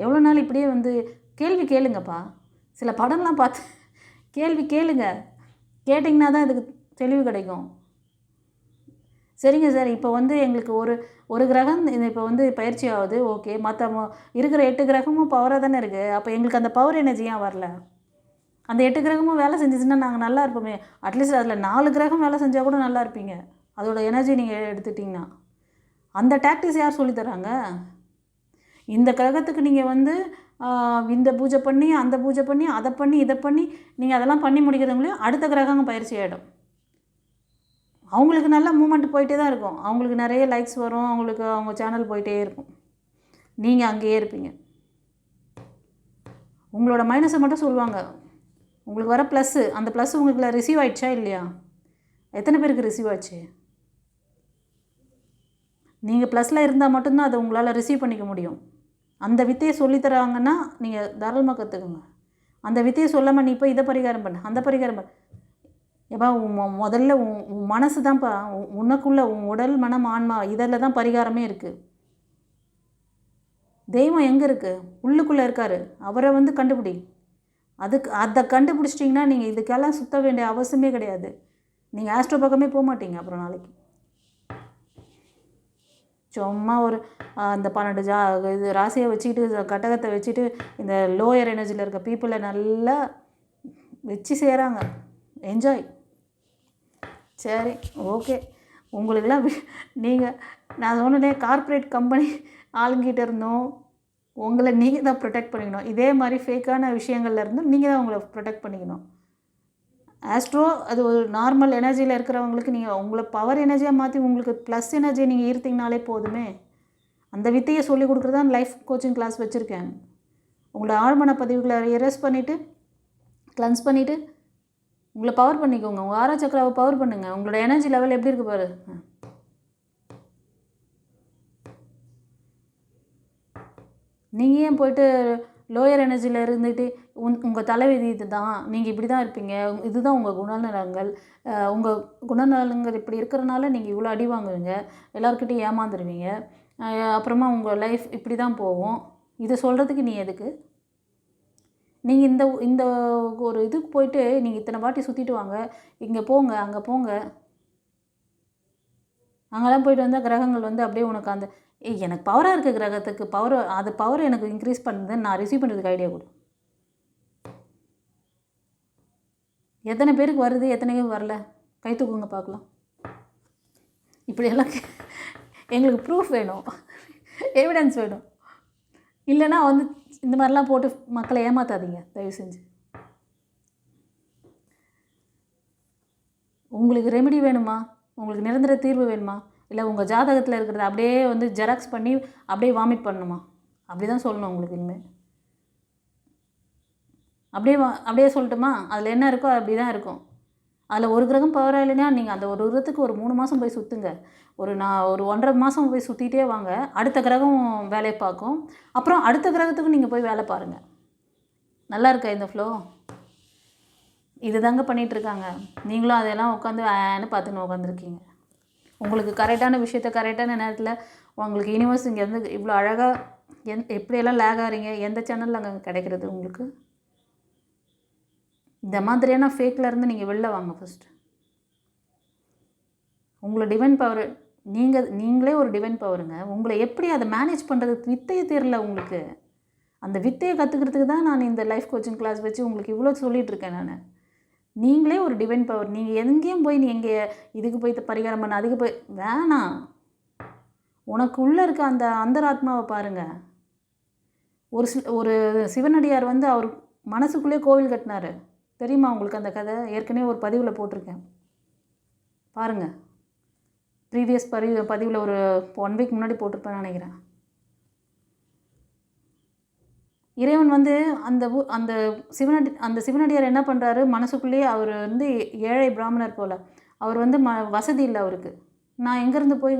Speaker 1: எவ்வளோ நாள் இப்படியே வந்து கேள்வி கேளுங்கப்பா. சில படம்லாம் பார்த்து கேள்வி கேளுங்க. கேட்டிங்கன்னா தான் இதுக்கு தெளிவு கிடைக்கும். சரிங்க சார், இப்போ வந்து எங்களுக்கு ஒரு கிரகம் இப்போ வந்து பயிற்சி ஆகுது, ஓகே. மற்ற இருக்கிற 8 கிரகமும் பவராக தானே இருக்குது. அப்போ எங்களுக்கு அந்த பவர் எனர்ஜி ஏன் வரல? அந்த 8 கிரகமும் வேலை செஞ்சிச்சுன்னா நாங்கள் நல்லா இருப்போமே. அட்லீஸ்ட் அதில் 4 கிரகம் வேலை செஞ்சால் கூட நல்லா இருப்பீங்க. அதோட எனர்ஜி நீங்கள் எடுத்துட்டிங்கன்னா. அந்த டாக்டிக்ஸ் யார் சொல்லித்தராங்க? இந்த கிரகத்துக்கு நீங்கள் வந்து இந்த பூஜை பண்ணி அந்த பூஜை பண்ணி அதை பண்ணி இதை பண்ணி நீங்கள் அதெல்லாம் பண்ணி முடிக்கிறவங்களையும் அடுத்த கிரகம் பயிற்சி ஆகிடும். அவங்களுக்கு நல்ல மூமெண்ட் போயிட்டே தான் இருக்கும். அவங்களுக்கு நிறைய லைக்ஸ் வரும், அவங்களுக்கு அவங்க சேனல் போயிட்டே இருக்கும். நீங்கள் அங்கேயே இருப்பீங்க. உங்களோட மைனஸை மட்டும் சொல்லுவாங்க. உங்களுக்கு வர ப்ளஸ்ஸு, அந்த ப்ளஸ் உங்களுக்கு ரிசீவ் ஆகிடுச்சா இல்லையா? எத்தனை பேருக்கு ரிசீவ் ஆச்சு? நீங்கள் ப்ளஸில் இருந்தால் மட்டும்தான் அதை உங்களால் ரிசீவ் பண்ணிக்க முடியும். அந்த வித்தையை சொல்லித்தராங்கன்னா நீங்கள் தாராளமாக கற்றுக்குங்க. அந்த வித்தையை சொல்லாமல் நீ போய் இதை பரிகாரம் பண்ணு, அந்த பரிகாரம் பண்ணு. ஏப்பா முதல்ல உன் மனசு தான்ப்பா, உனக்குள்ள உன் உடல் மனம் ஆன்மா இதில் தான் பரிகாரமே இருக்குது. தெய்வம் எங்கே இருக்குது? உள்ளுக்குள்ளே இருக்கார். அவரை கண்டுபிடி. அதை கண்டுபிடிச்சிட்டிங்கன்னா நீங்கள் இதுக்கெல்லாம் சுற்ற வேண்டிய அவசியமே கிடையாது. நீங்கள் ஆஸ்ட்ரோ பக்கமே போக மாட்டீங்க அப்புறம் நாளைக்கு. சும்மா ஒரு அந்த 12 இது ராசியை வச்சுக்கிட்டு கட்டகத்தை வச்சுட்டு இந்த லோயர் எனர்ஜியில் இருக்க பீப்புளை நல்லா வச்சு செய்கிறாங்க. என்ஜாய். சரி, ஓகே. உங்களுக்கெல்லாம் நீங்கள் நான் சொன்னே கார்ப்பரேட் கம்பெனி ஆளுங்கிட்ட இருந்தோம் உங்களை நீங்கள் தான் ப்ரொடெக்ட் பண்ணிக்கணும். இதே மாதிரி ஃபேக்கான விஷயங்கள்லேருந்து நீங்கள் தான் உங்களை ப்ரொடெக்ட் பண்ணிக்கணும். ஆஸ்ட்ரோ அது ஒரு நார்மல் எனர்ஜியில் இருக்கிறவங்களுக்கு நீங்கள் உங்களை பவர் எனர்ஜியாக மாற்றி உங்களுக்கு ப்ளஸ் எனர்ஜியை நீங்கள் ஈர்த்திங்கனாலே போதுமே. அந்த வித்தையை சொல்லிக் கொடுக்குறது தான் லைஃப் கோச்சிங் கிளாஸ் வச்சுருக்கேன். உங்களோட ஆழ்மன பதிவுகளை எரேஸ் பண்ணிவிட்டு கிளன்ஸ் பண்ணிவிட்டு உங்களை பவர் பண்ணிக்கோங்க. உங்கள் ஆரா சக்கராவை பவர் பண்ணுங்கள். உங்களோட எனர்ஜி லெவல் எப்படி இருக்குது பாரு. நீங்கள் ஏன் போய்ட்டு லோயர் எனர்ஜியில் இருந்துட்டு உங்கள் தலைவிதி இது தான், நீங்கள் இப்படி தான் இருப்பீங்க, இதுதான் உங்கள் குணநலங்கள், உங்கள் குணநலங்கள் இப்படி இருக்கிறனால நீங்கள் இவ்வளோ அடி வாங்குவீங்க, எல்லாருக்கிட்டையும் ஏமாந்துருவீங்க, அப்புறமா உங்கள் லைஃப் இப்படி தான் போகும். இதை சொல்கிறதுக்கு நீ எதுக்கு? நீங்கள் இந்த ஒரு இதுக்கு போயிட்டு நீங்கள் இத்தனை வாட்டி சுற்றிட்டு வாங்க, இங்கே போங்க அங்கே போங்க, அங்கெல்லாம் போயிட்டு வந்தால் கிரகங்கள் அப்படியே உனக்கு அந்த எனக்கு பவராக இருக்குது, கிரகத்துக்கு பவர், அது பவர் எனக்கு இன்க்ரீஸ் பண்ணுது, நான் ரிசீவ் பண்ணுறதுக்கு ஐடியா கொடு. எத்தனை பேருக்கு வருது, எத்தனை பேருக்கு வரல? கை தூக்குங்க பார்க்கலாம். இப்படியெல்லாம் எங்களுக்கு ப்ரூஃப் வேணும், எவிடன்ஸ் வேணும். இல்லைன்னா இந்த மாதிரிலாம் போட்டு மக்களை ஏமாற்றாதீங்க தயவு செஞ்சு. உங்களுக்கு ரெமெடி வேணுமா? உங்களுக்கு நிரந்தர தீர்வு வேணுமா? இல்லை உங்கள் ஜாதகத்தில் இருக்கிறத அப்படியே ஜெராக்ஸ் பண்ணி அப்படியே வாமிட் பண்ணணுமா? அப்படி தான் சொல்லணும் உங்களுக்கு இனிமேல். அப்படியே சொல்லட்டுமா? அதில் என்ன இருக்கோ அப்படி தான் இருக்கும். அதில் ஒரு கிரகம் பவராக இல்லைன்னா நீங்கள் அந்த ஒரு கிரகத்துக்கு ஒரு 3 மாதம் போய் சுற்றுங்க. ஒரு 1.5 மாதம் போய் சுற்றிட்டே வாங்க. அடுத்த கிரகம் வேலையை பார்க்கும். அப்புறம் அடுத்த கிரகத்துக்கும் நீங்கள் போய் வேலை பாருங்கள். நல்லா இருக்கா இந்த ஃப்ளோ? இது தாங்க பண்ணிகிட்ருக்காங்க. நீங்களும் அதெல்லாம் உட்காந்து ஆன்னு பார்த்துன்னு உட்காந்துருக்கீங்க. உங்களுக்கு கரெக்டான விஷயத்த கரெக்டான நேரத்தில் உங்களுக்கு யூனிவர்ஸ் இங்கேருந்து இவ்வளோ அழகாக எப்படியெல்லாம் லேக் ஆகிறீங்க, எந்த சேனலில் அங்கே கிடைக்கிறது உங்களுக்கு? இந்த மாதிரியான ஃபேக்லேருந்து நீங்கள் வெளில வாங்க ஃபஸ்ட்டு. உங்களை டிவைன் பவர் நீங்களே ஒரு டிவைன் பவருங்க. உங்களை எப்படி அதை மேனேஜ் பண்ணுறது வித்தையை தெரியல உங்களுக்கு. அந்த வித்தையை கற்றுக்கிறதுக்கு தான் நான் இந்த லைஃப் கோச்சிங் கிளாஸ் வச்சு உங்களுக்கு இவ்வளோ சொல்லிகிட்ருக்கேன். நான் நீங்களே ஒரு டிவைன் பவர். நீங்கள் எங்கேயும் போய் நீ எங்கே இதுக்கு போய் பரிகாரம் பண்ண அதுக்கு போய் வேணாம். உனக்கு உள்ளே இருக்க அந்த அந்தராத்மாவை பாருங்கள். ஒரு சிவனடியார் அவர் மனசுக்குள்ளே கோவில் கட்டினார். தெரியுமா உங்களுக்கு அந்த கதை? ஏற்கனவே ஒரு பதிவில் போட்டிருக்கேன் பாருங்கள். ப்ரீவியஸ் பதிவில் ஒரு 1 வீக் முன்னாடி போட்டிருப்பேன்னு நினைக்கிறேன். இறைவன் அந்த சிவனடியார் என்ன பண்ணுறாரு, மனசுக்குள்ளேயே அவர் ஏழை பிராமணர் போல். அவர் வசதி இல்லை அவருக்கு. நான் எங்கேருந்து போய்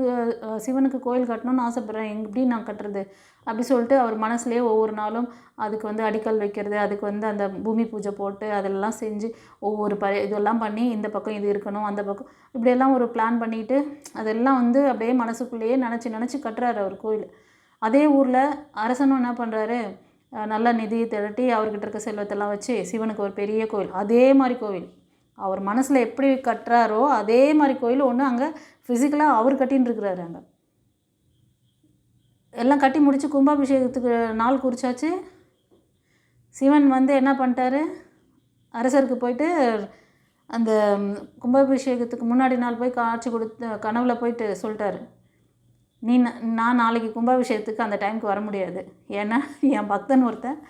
Speaker 1: சிவனுக்கு கோயில் கட்டணும்னு ஆசைப்பட்றேன், எப்படி நான் கட்டுறது அப்படி சொல்லிட்டு அவர் மனசுலேயே ஒவ்வொரு நாளும் அதுக்கு அடிக்கல் வைக்கிறது, அதுக்கு அந்த பூமி பூஜை போட்டு அதெல்லாம் செஞ்சு ஒவ்வொரு இதெல்லாம் பண்ணி இந்த பக்கம் இது இருக்கணும், அந்த பக்கம் இப்படியெல்லாம் ஒரு பிளான் பண்ணிவிட்டு அதெல்லாம் அப்படியே மனசுக்குள்ளேயே நினச்சி கட்டுறாரு அவர் கோயில். அதே ஊரில் அரசனும் என்ன பண்ணுறாரு, நல்ல நிதியை திரட்டி அவர்கிட்ட இருக்க செல்வத்தெல்லாம் வச்சு சிவனுக்கு ஒரு பெரிய கோயில், அதே மாதிரி கோவில் அவர் மனசில் எப்படி கட்டுறாரோ அதே மாதிரி கோயில் ஒன்று அங்கே ஃபிசிக்கலாக அவர் கட்டின்னு இருக்கிறாரு. அங்கே எல்லாம் கட்டி முடித்து கும்பாபிஷேகத்துக்கு நாள் குறிச்சாச்சு. சிவன் என்ன பண்ணிட்டாரு, அரசருக்கு போயிட்டு அந்த கும்பாபிஷேகத்துக்கு முன்னாடி நாள் போய் காட்சி கொடுத்து கனவில் போயிட்டு சொல்லிட்டாரு, நான் நாளைக்கு கும்பாபிஷேகத்துக்கு அந்த டைமுக்கு வர முடியாது. ஏன்னா என் பக்தன் ஒருத்தன்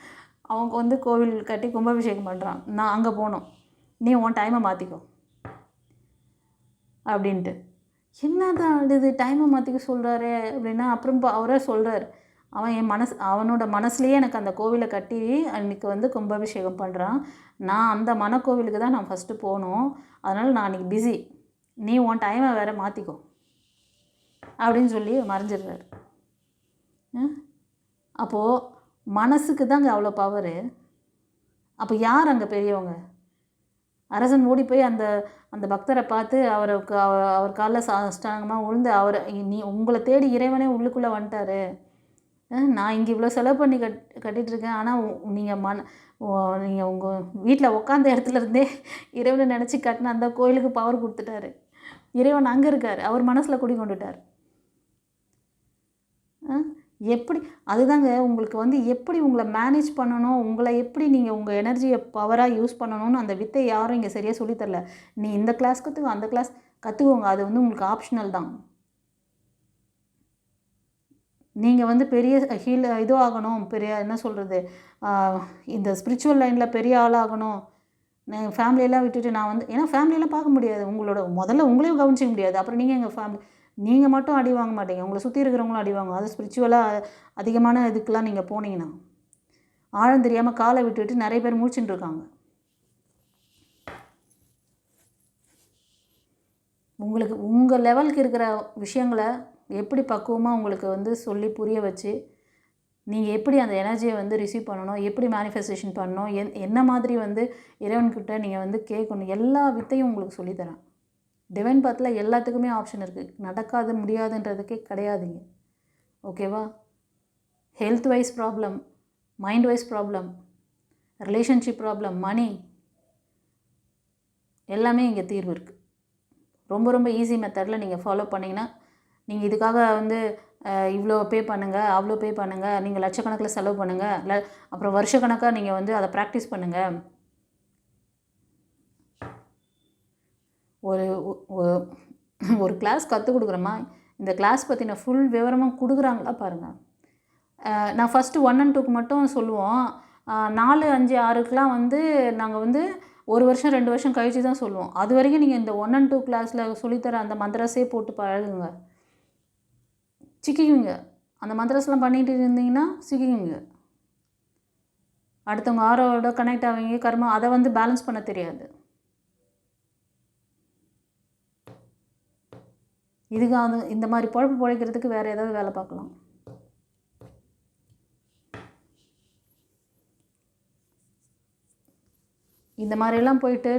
Speaker 1: அவங்க கோவில் கட்டி கும்பாபிஷேகம் பண்ணுறான், நான் அங்கே போகணும், நீ உன் டைமை மாற்றிக்கோ அப்படின்ட்டு. என்னதான் இது டைமை மாற்றிக்க சொல்கிறாரு அப்படின்னா, அப்புறம் அவரே சொல்கிறார், அவன் அவனோட மனசுலேயே எனக்கு அந்த கோவிலை கட்டி அன்றைக்கி வந்து கும்பாபிஷேகம் பண்ணுறான். நான் அந்த மனக்கோவிலுக்கு தான் நான் ஃபஸ்ட்டு போகணும். அதனால் நான் அன்றைக்கி பிஸி, நீ உன் டைமை வேறு மாற்றிக்கோ அப்படின்னு சொல்லி மறைஞ்சிடுறாரு. அப்போது மனசுக்கு தாங்க அவ்வளோ பவரு. அப்போ யார் அங்கே பெரியவங்க? அரசன் ஓடி போய் அந்த அந்த பக்தரை பார்த்து அவர் காலில் சாஷ்டாங்கமாக விழுந்து, உங்களை தேடி இறைவனே உள்ளுக்குள்ளே வந்துட்டாரு. நான் இங்கே இவ்வளோ செலவு பண்ணி கட்டிகிட்ருக்கேன், ஆனால் நீங்கள் உங்கள் வீட்டில் உட்காந்த இடத்துல இருந்தே இறைவனை நினச்சி கட்டின அந்த கோயிலுக்கு பவர் கொடுத்துட்டாரு. இறைவன் அங்கே இருக்கார், அவர் மனசில் குடி கொண்டுட்டார். எப்படி அதுதாங்க உங்களுக்கு வந்து எப்படி உங்களை மேனேஜ் பண்ணணும், உங்களை எப்படி நீங்கள் உங்கள் எனர்ஜியை பவராக யூஸ் பண்ணணும்னு அந்த வித்தை யாரும் இங்கே சரியாக சொல்லித்தரல. நீ இந்த கிளாஸ் கற்றுக்கோ, அந்த கிளாஸ் கற்றுக்கோங்க, அது வந்து உங்களுக்கு ஆப்ஷனல் தான். நீங்கள் வந்து பெரிய இதுவாகணும், பெரிய என்ன சொல்கிறது, இந்த ஸ்பிரிச்சுவல் லைனில் பெரிய ஆளாகணும், நான் ஃபேமிலியெல்லாம் விட்டுட்டு நான் வந்து, ஏன்னா ஃபேமிலியெல்லாம் பார்க்க முடியாது, முதல்ல உங்களையும் கவனிச்சிக்க முடியாது. அப்புறம் நீங்கள் எங்கள் ஃபேமிலி, நீங்கள் மட்டும் அடி வாங்க மாட்டீங்க, உங்களை சுற்றி இருக்கிறவங்களும் அடி வாங்க. அது ஸ்பிரிச்சுவலாக அதிகமான இதுக்கெலாம் நீங்கள் போனீங்கன்னா ஆழம் தெரியாமல் காலை விட்டுட்டு நிறைய பேர் முடிச்சுட்டு இருக்காங்க. உங்களுக்கு உங்கள் லெவலுக்கு இருக்கிற விஷயங்களை எப்படி பக்குவமாக உங்களுக்கு வந்து சொல்லி புரிய வச்சு, நீங்கள் எப்படி அந்த எனர்ஜியை வந்து ரிசீவ் பண்ணணும், எப்படி மேனிஃபெஸ்டேஷன் பண்ணணும், என்ன மாதிரி வந்து இறைவன்கிட்ட நீங்கள் வந்து கேட்கணும், எல்லா வித்தையும் உங்களுக்கு சொல்லித்தரேன். டிவைன் பாத்தில் எல்லாத்துக்குமே ஆப்ஷன் இருக்குது, நடக்காது முடியாதுன்றதுக்கே கிடையாதுங்க. ஓகேவா? Health wise problem, mind wise problem, relationship problem, money, எல்லாமே இங்கே தீர்வு இருக்குது. ரொம்ப ரொம்ப ஈஸி மெத்தடில் நீங்கள் ஃபாலோ பண்ணிங்கன்னா, நீங்கள் இதுக்காக வந்து இவ்வளோ பே பண்ணுங்கள், அவ்வளோ பே பண்ணுங்கள், நீங்கள் லட்சக்கணக்கில் செலவு பண்ணுங்கள், இல்லை அப்புறம் வருஷக்கணக்காக நீங்கள் வந்து அதை ப்ராக்டிஸ் பண்ணுங்கள். ஒரு ஒரு கிளாஸ் கற்றுக் கொடுக்குறோமா, இந்த கிளாஸ் பற்றின ஃபுல் விவரமாக கொடுக்குறாங்களா பாருங்கள். நான் ஃபஸ்ட்டு 1 and 2க்கு மட்டும் சொல்லுவோம். 4, 5, 6க்குலாம் வந்து நாங்கள் வந்து 1 வருஷம் 2 வருஷம் கழித்து தான் சொல்லுவோம். அது வரைக்கும் நீங்கள் இந்த 1 and 2 கிளாஸில் சொல்லித்தர அந்த மந்திரஸே போட்டு பழகுங்க, சிக்கிக்குவீங்க. அந்த மந்திரஸ்லாம் பண்ணிகிட்டு இருந்தீங்கன்னா சிக்கிக்குவீங்க. அடுத்தவங்க ஆரோட கனெக்ட் ஆவீங்க, கர்மா அதை வந்து பேலன்ஸ் பண்ண தெரியாது. இதுக்காக இந்த மாதிரி பொழப்பு பொழைக்கிறதுக்கு வேறு ஏதாவது வேலை பார்க்கலாம். இந்த மாதிரிலாம் போயிட்டு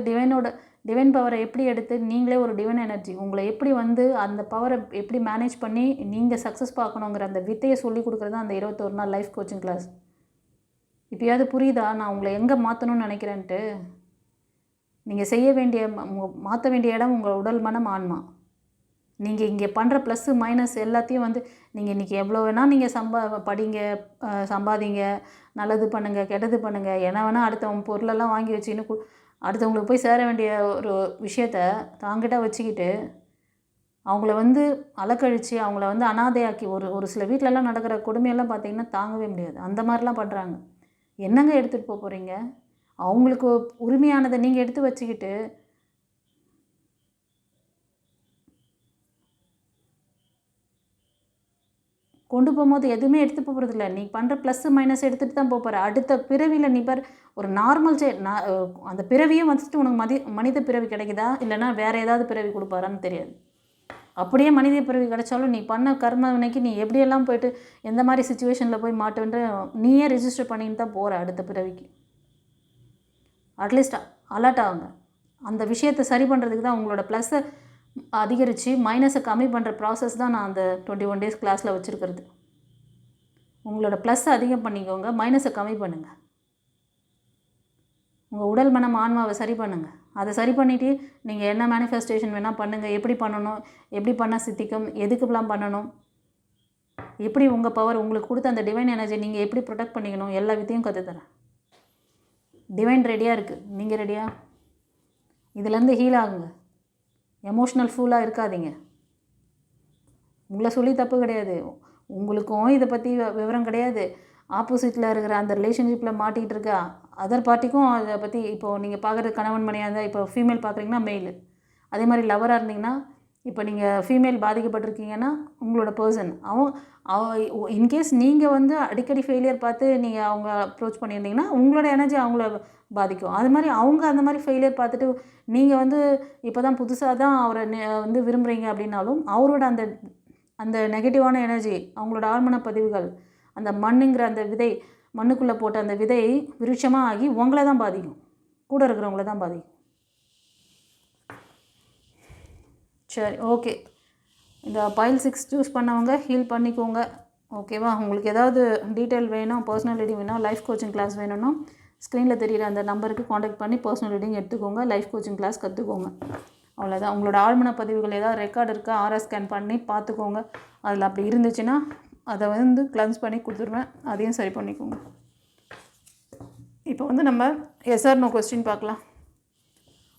Speaker 1: டிவைன் பவரை எப்படி எடுத்து நீங்களே ஒரு டிவைன் எனர்ஜி உங்களை எப்படி வந்து அந்த பவரை எப்படி மேனேஜ் பண்ணி நீங்கள் சக்ஸஸ் பார்க்கணுங்கிற அந்த வித்தையை சொல்லி கொடுக்குறது தான் அந்த 21 நாள் லைஃப் கோச்சிங் கிளாஸ். இப்போயாவது புரியுதா நான் உங்களை எங்கே மாற்றணும்னு நினைக்கிறேன்ட்டு? நீங்கள் செய்ய வேண்டிய மாற்ற வேண்டிய இடம் உங்கள் உடல், மனம், ஆன்மா. நீங்கள் இங்கே பண்ணுற ப்ளஸ்ஸு மைனஸ் எல்லாத்தையும் வந்து நீங்கள் இன்றைக்கி எவ்வளோ வேணால் நீங்கள் படிங்க, சம்பாதிங்க, நல்லது பண்ணுங்கள், கெட்டது பண்ணுங்கள், என்ன வேணால் அடுத்தவங்க பொருளெல்லாம் வாங்கி வச்சுக்கின்னு அடுத்தவங்களுக்கு போய் சேர வேண்டிய ஒரு விஷயத்த தாங்கிட்ட வச்சுக்கிட்டு அவங்கள வந்து அலக்கழித்து அவங்கள வந்து அனாதையாக்கி ஒரு சில வீட்டிலலாம் நடக்கிற கொடுமையெல்லாம் பார்த்திங்கன்னா தாங்கவே முடியாது. அந்த மாதிரிலாம் பண்ணுறாங்க. என்னங்க எடுத்துகிட்டு போக போகிறீங்க? அவங்களுக்கு உரிமையானதை நீங்கள் எடுத்து வச்சுக்கிட்டு கொண்டு போகும்போது எதுவுமே எடுத்து போகிறதில்ல. நீ பண்ணுற ப்ளஸ்ஸு மைனஸ் எடுத்துகிட்டு தான் போகிற. அடுத்த பிறவியில் நீ ஒரு நார்மல் அந்த பிறவியும் வந்துட்டு உனக்கு மனித பிறவி கிடைக்குதா, இல்லைனா வேறு ஏதாவது பிறவி கொடுப்பாரான்னு தெரியாது. அப்படியே மனித பிறவி கிடைச்சாலும் நீ பண்ண கர்ம வினைக்கு நீ எப்படியெல்லாம் போய்ட்டு எந்த மாதிரி சுச்சுவேஷனில் போய் மாட்டுன்ற நீயே ரிஜிஸ்டர் பண்ணின்னு தான் போகிற அடுத்த பிறவிக்கு. அட்லீஸ்ட் அலர்ட் ஆகுங்க. அந்த விஷயத்தை சரி பண்ணுறதுக்கு தான் உங்களோட ப்ளஸ்ஸை அதிகரித்து மைனஸை கம்மி பண்ணுற ப்ராசஸ் தான் நான் அந்த 21 days கிளாஸில் வச்சுருக்கிறது. உங்களோட ப்ளஸ்ஸை அதிகம் பண்ணிக்கோங்க, மைனஸை கம்மி பண்ணுங்கள். உங்கள் உடல், மனம், ஆன்மாவை சரி பண்ணுங்கள். அதை சரி பண்ணிவிட்டு நீங்கள் என்ன மேனிஃபெஸ்டேஷன் வேணால் பண்ணுங்கள். எப்படி பண்ணணும், எப்படி பண்ணால் சித்திக்கும், எதுக்குலாம் பண்ணணும், எப்படி உங்கள் பவர் உங்களுக்கு கொடுத்த அந்த டிவைன் எனர்ஜி நீங்கள் எப்படி ப்ரொடெக்ட் பண்ணிக்கணும், எல்லா வித்தையும் கற்றுத்தரேன். டிவைன் ரெடியாக இருக்குது, நீங்கள் ரெடியாக? இதுலேருந்து ஹீல் ஆகுங்க. எமோஷ்னல் ஃபுல்லாக இருக்காதீங்க. உங்களை சொல்லி தப்பு கிடையாது, உங்களுக்கும் இதை பற்றி விவரம் கிடையாது. ஆப்போசிட்டில் இருக்கிற அந்த ரிலேஷன்ஷிப்பில் மாட்டிக்கிட்டு இருக்க அதர் பார்ட்டிக்கும் அதை பற்றி இப்போது நீங்கள் பார்க்குறது கணவன் மணியாக இருந்தால் இப்போ ஃபீமேல் பார்க்குறீங்கன்னா மெயில், அதே மாதிரி லவராக இருந்தீங்கன்னா இப்போ நீங்கள் ஃபீமேல் பாதிக்கப்பட்டிருக்கீங்கன்னா உங்களோட பர்சன் இன்கேஸ் நீங்கள் வந்து அடிக்கடி ஃபெயிலியர் பார்த்து நீங்கள் அவங்க அப்ரோச் பண்ணியிருந்தீங்கன்னா உங்களோட எனர்ஜி அவங்கள பாதிக்கும். அது மாதிரி அவங்க அந்த மாதிரி ஃபெயிலியர் பார்த்துட்டு நீங்கள் வந்து இப்போ தான் புதுசாக தான் அவரை வந்து விரும்புகிறீங்க அப்படின்னாலும் அவரோட அந்த அந்த நெகட்டிவான எனர்ஜி அவங்களோட ஆழ்மன பதிவுகள் அந்த மண்ணுங்கிற அந்த விதை மண்ணுக்குள்ளே போட்ட அந்த விதை விருட்சமாக ஆகி உங்களை தான் பாதிக்கும், கூட இருக்கிறவங்கள தான் பாதிக்கும். சரி, ஓகே. இந்த பைல் 6 சூஸ் பண்ணவங்க ஹீல் பண்ணிக்கோங்க. ஓகேவா? உங்களுக்கு ஏதாவது டீட்டெயில் வேணும், பர்சனல் ரீடிங் வேணும், லைஃப் கோச்சிங் கிளாஸ் வேணும்னா ஸ்க்ரீனில் தெரிகிற அந்த நம்பருக்கு காண்டாக்ட் பண்ணி பர்சனல் ரீடிங் எடுத்துக்கோங்க, லைஃப் கோச்சிங் கிளாஸ் கற்றுக்கோங்க. அவ்வளோதான். உங்களோட ஆழ்மன பதிவுகள் ஏதாவது ரெக்கார்டு இருக்கா ஆர்ஆர் ஸ்கேன் பண்ணி பார்த்துக்கோங்க. அதில் அப்படி இருந்துச்சுன்னா அதை வந்து கிளென்ஸ் பண்ணி கொடுத்துருவேன், அதையும் சரி பண்ணிக்கோங்க. இப்போ வந்து நம்ம எஸ் ஆர் நோ கொஸ்டின் பார்க்கலாம்.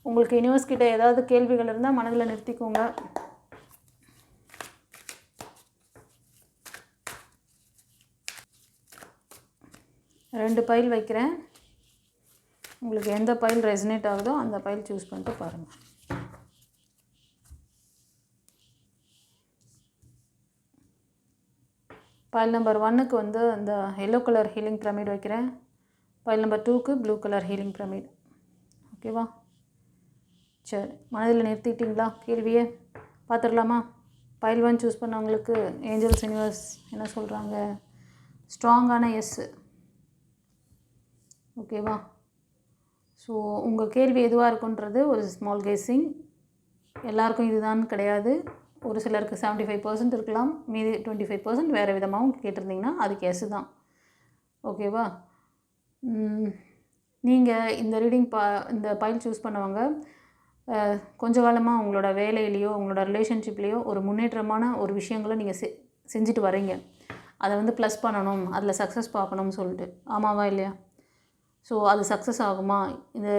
Speaker 1: உங்களுக்கு யூனிவர்ஸ் கிட்ட ஏதாவது கேள்விகள் இருந்தால் மனதில் நிறுத்திக்கோங்க. ரெண்டு பைல் வைக்கிறேன். உங்களுக்கு எந்த பைல் ரெசனேட் ஆகுதோ அந்த பைல் சூஸ் பண்ணிட்டு பாருங்கள். பைல் நம்பர் 1க்கு வந்து அந்த எல்லோ கலர் ஹீலிங் பிரமிட் வைக்கிறேன். பைல் நம்பர் 2க்கு ப்ளூ கலர் ஹீலிங் பிரமிட். ஓகேவா? சரி, மனதில் நிறுத்திட்டிங்களா? கேள்வியே பார்த்துடலாமா? பைல் 1 சூஸ் பண்ணவங்களுக்கு ஏஞ்சல்ஸ் யூனிவர்ஸ் என்ன சொல்கிறாங்க? ஸ்ட்ராங்கான எஸ். ஓகேவா? ஸோ உங்கள் கேள்வி எதுவாக இருக்குன்றது ஒரு ஸ்மால் கெஸ்ஸிங். எல்லாருக்கும் இதுதான் கிடையாது. ஒரு சிலருக்கு 75% இருக்கலாம், மீதி 25% வேறு விதமாகவும் கேட்டிருந்தீங்கன்னா அதுக்கு எஸ் தான். ஓகேவா? நீங்கள் இந்த ரீடிங் இந்த பைல் சூஸ் பண்ணவங்க கொஞ்ச காலமாக உங்களோட வேலையிலையோ உங்களோட ரிலேஷன்ஷிப்லேயோ ஒரு முன்னேற்றமான ஒரு விஷயங்களை நீங்கள் செஞ்சுட்டு வரீங்க. அதை வந்து ப்ளஸ் பண்ணணும், அதில் சக்ஸஸ் பார்க்கணும்னு சொல்லிட்டு. ஆமாவா இல்லையா? ஸோ அது சக்ஸஸ் ஆகுமா, இந்த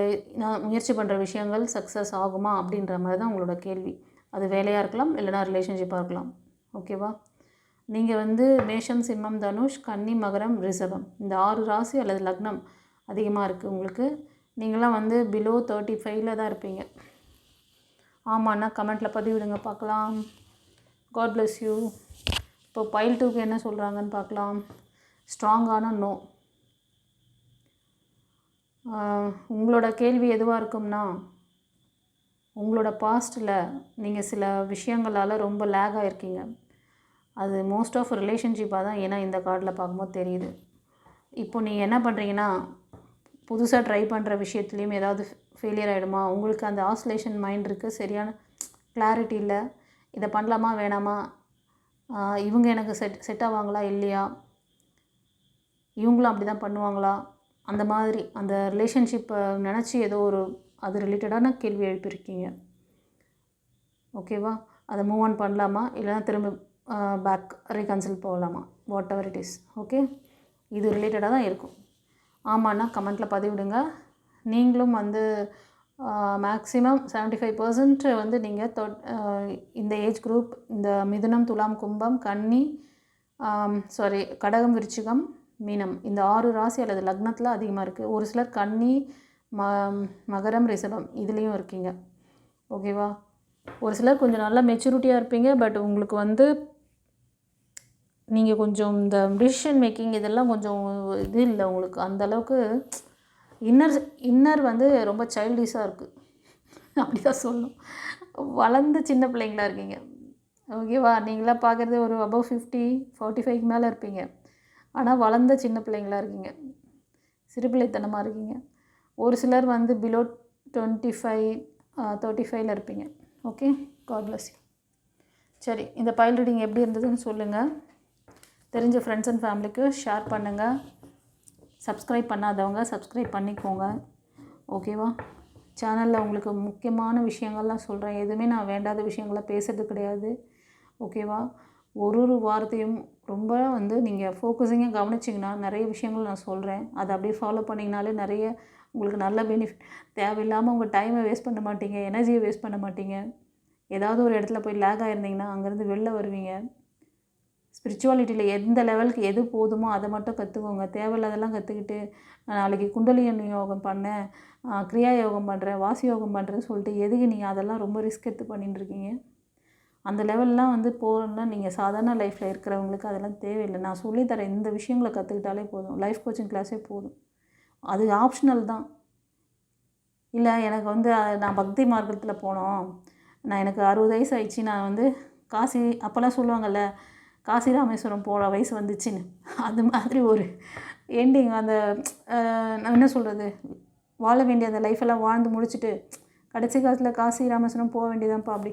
Speaker 1: நான் முயற்சி பண்ணுற விஷயங்கள் சக்ஸஸ் ஆகுமா அப்படின்ற மாதிரி தான் உங்களோட கேள்வி. அது வேலையாக இருக்கலாம், இல்லைனா ரிலேஷன்ஷிப்பாக இருக்கலாம். ஓகேவா? நீங்கள் வந்து மேஷம், சிம்மம், தனுஷ், கன்னி, மகரம், ரிஷபம் இந்த 6 ராசி அல்லது லக்னம் அதிகமாக இருக்குது உங்களுக்கு. நீங்களாம் வந்து பிலோ 35 தான் இருப்பீங்க. ஆமாண்ணா கமெண்ட்டில் பதிவிடுங்க பார்க்கலாம். God bless you. இப்போ பைல் 2க்கு என்ன சொல்கிறாங்கன்னு பார்க்கலாம். ஸ்ட்ராங்கான நோ. உங்களோட கேள்வி எதுவாக இருக்கும்னா, உங்களோட பாஸ்ட்டில் நீங்கள் சில விஷயங்களால் ரொம்ப லேக் ஆகிருக்கீங்க. அது மோஸ்ட் ஆஃப் ரிலேஷன்ஷிப்பாக தான் ஏன்னா இந்த கார்டில் பார்க்கும்போது தெரியுது. இப்போ நீங்கள் என்ன பண்ணுறீங்கன்னா, புதுசாக ட்ரை பண்ணுற விஷயத்துலேயும் ஏதாவது ஃபெயிலியர் ஆகிடுமா, உங்களுக்கு அந்த ஆஸ்லேஷன் மைண்ட் இருக்குது, சரியான கிளாரிட்டி இல்லை, இதை பண்ணலாமா வேணாமா, இவங்க எனக்கு செட் ஆவாங்களா இல்லையா, இவங்களும் அப்படி தான் பண்ணுவாங்களா, அந்த மாதிரி அந்த ரிலேஷன்ஷிப்பை நினச்சி ஏதோ ஒரு அது ரிலேட்டடான கேள்வி எழுப்பியிருக்கீங்க. ஓகேவா? அதை மூவ் ஆன் பண்ணலாமா, இல்லைனா திரும்ப பேக் ரீகன்சில் போகலாமா, what ever it is. Okay, இது ரிலேட்டடாக தான் இருக்கும். ஆமாண்ணா கமெண்ட்டில் பதிவிடுங்க. நீங்களும் வந்து மேக்ஸிமம் 75% வந்து நீங்கள் இந்த ஏஜ் குரூப், இந்த மிதுனம், துலாம், கும்பம், கன்னி, கடகம், விருச்சிகம், மீனம் இந்த 6 ராசி அல்லது லக்னத்தில் அதிகமாக இருக்குது. ஒரு சிலர் கன்னி, மகரம், ரிஷபம் இதுலேயும் இருக்கீங்க. ஓகேவா? ஒரு சிலர் கொஞ்சம் நல்லா மெச்சூரிட்டியாக இருப்பீங்க. பட் உங்களுக்கு வந்து நீங்கள் கொஞ்சம் இந்த டிசிஷன் மேக்கிங் இதெல்லாம் கொஞ்சம் இது இல்லை உங்களுக்கு. அந்தளவுக்கு இன்னர் வந்து ரொம்ப சைல்டிஷாக இருக்குது, அப்படி தான் சொல்லணும். வளர்ந்து சின்ன பிள்ளைங்களாக இருக்கீங்க. ஓகேவா? நீங்களாம் பார்க்குறது ஒரு அபவ் 45 மேலே இருப்பீங்க. ஆனால் வளர்ந்த சின்ன பிள்ளைங்களாக இருக்கீங்க, சிறுபிள்ளைத்தனமாக இருக்கீங்க. ஒரு சிலர் வந்து பிலோ 25, 35 இருப்பீங்க. Okay, God bless you. சரி, இந்த பைல் ரீடிங் எப்படி இருந்ததுன்னு சொல்லுங்கள். தெரிஞ்ச ஃப்ரெண்ட்ஸ் அண்ட் ஃபேமிலிக்கு ஷேர் பண்ணுங்கள். சப்ஸ்கிரைப் பண்ணாதவங்க சப்ஸ்கிரைப் பண்ணிக்கோங்க. ஓகேவா? சேனலில் உங்களுக்கு முக்கியமான விஷயங்கள்லாம் சொல்கிறேன். எதுவுமே நான் வேண்டாத விஷயங்களை பேசுறது கிடையாது. ஓகேவா? ஒரு வார்த்தையும் ரொம்ப வந்து நீங்கள் ஃபோக்கஸிங்காக கவனிச்சிங்கன்னா நிறைய விஷயங்கள் நான் சொல்கிறேன். அதை அப்படியே ஃபாலோ பண்ணிங்கனாலே நிறைய உங்களுக்கு நல்ல பெனிஃபிட். தேவையில்லாமல் உங்கள் டைமை வேஸ்ட் பண்ண மாட்டீங்க, எனர்ஜியை வேஸ்ட் பண்ண மாட்டீங்க. ஏதாவது ஒரு இடத்துல போய் லேக் ஆகிருந்தீங்கன்னா அங்கேருந்து வெளில வருவீங்க. ஸ்பிரிச்சுவாலிட்டியில் எந்த லெவலுக்கு எது போதுமோ அதை மட்டும் கற்றுக்கோங்க. தேவையில்லாதெல்லாம் கற்றுக்கிட்டு நாளைக்கு குண்டலினி யோகம் பண்ணேன், கிரியா யோகம் பண்ணுறேன், வாசி யோகம் பண்ணுறேன்னு சொல்லிட்டு எதுக்கு நீங்கள் அதெல்லாம் ரொம்ப ரிஸ்க் எடுத்து பண்ணிட்டு இருக்கீங்க? அந்த லெவல்லாம் வந்து போகணுன்னா நீங்கள் சாதாரண லைஃப்பில் இருக்கிறவங்களுக்கு அதெல்லாம் தேவையில்லை. நான் சொல்லித்தரேன், இந்த விஷயங்களை கற்றுக்கிட்டாலே போதும். லைஃப் கோச்சிங் கிளாஸே போதும். அது ஆப்ஷனல் தான். இல்லை எனக்கு வந்து நான் பக்தி மார்க்கத்தில் போனோம், நான் எனக்கு 60 வயசு ஆயிடுச்சு, நான் வந்து காசி அப்போல்லாம் சொல்லுவாங்கள்ல காசி ராமேஸ்வரம் போகிற வயசு வந்துச்சுன்னு, அது மாதிரி ஒரு எண்டிங் அந்த நான் என்ன சொல்கிறது, வாழ வேண்டிய அந்த லைஃப்பெல்லாம் வாழ்ந்து முடிச்சுட்டு கடைசி காலத்தில் காசி ராமேஸ்வரம் போக வேண்டியதான்ப்பா அப்படி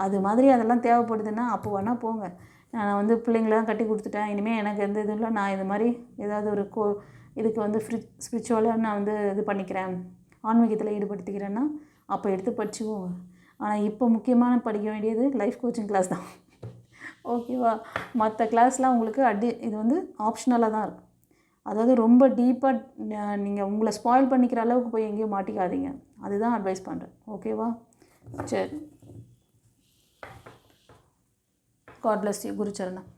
Speaker 1: அது மாதிரி அதெல்லாம் தேவைப்படுதுன்னா அப்போ வேணால் போங்க. நான் வந்து பிள்ளைங்களாம் கட்டி கொடுத்துட்டேன், இனிமேல் எனக்கு எந்த இதுவும் இல்லை, நான் இது மாதிரி ஏதாவது ஒரு இதுக்கு வந்து ஸ்பிரிச்சுவலாக நான் வந்து இது பண்ணிக்கிறேன், ஆன்மீகத்தில் ஈடுபடுத்திக்கிறேன்னா அப்போ எடுத்து படிச்சுக்கோங்க. ஆனால் இப்போ முக்கியமான படிக்க வேண்டியது லைஃப் கோச்சிங் கிளாஸ் தான். ஓகேவா? மற்ற கிளாஸ்லாம் உங்களுக்கு இது வந்து ஆப்ஷனலாக தான் இருக்கும். அதாவது ரொம்ப டீப்பாக நீங்கள் உங்களை ஸ்பாயில் பண்ணிக்கிற அளவுக்கு போய் எங்கேயும் மாட்டிக்காதீங்க. அதுதான் அட்வைஸ் பண்ணுறேன். ஓகேவா? சரி. God bless you. குருச்சரணம்.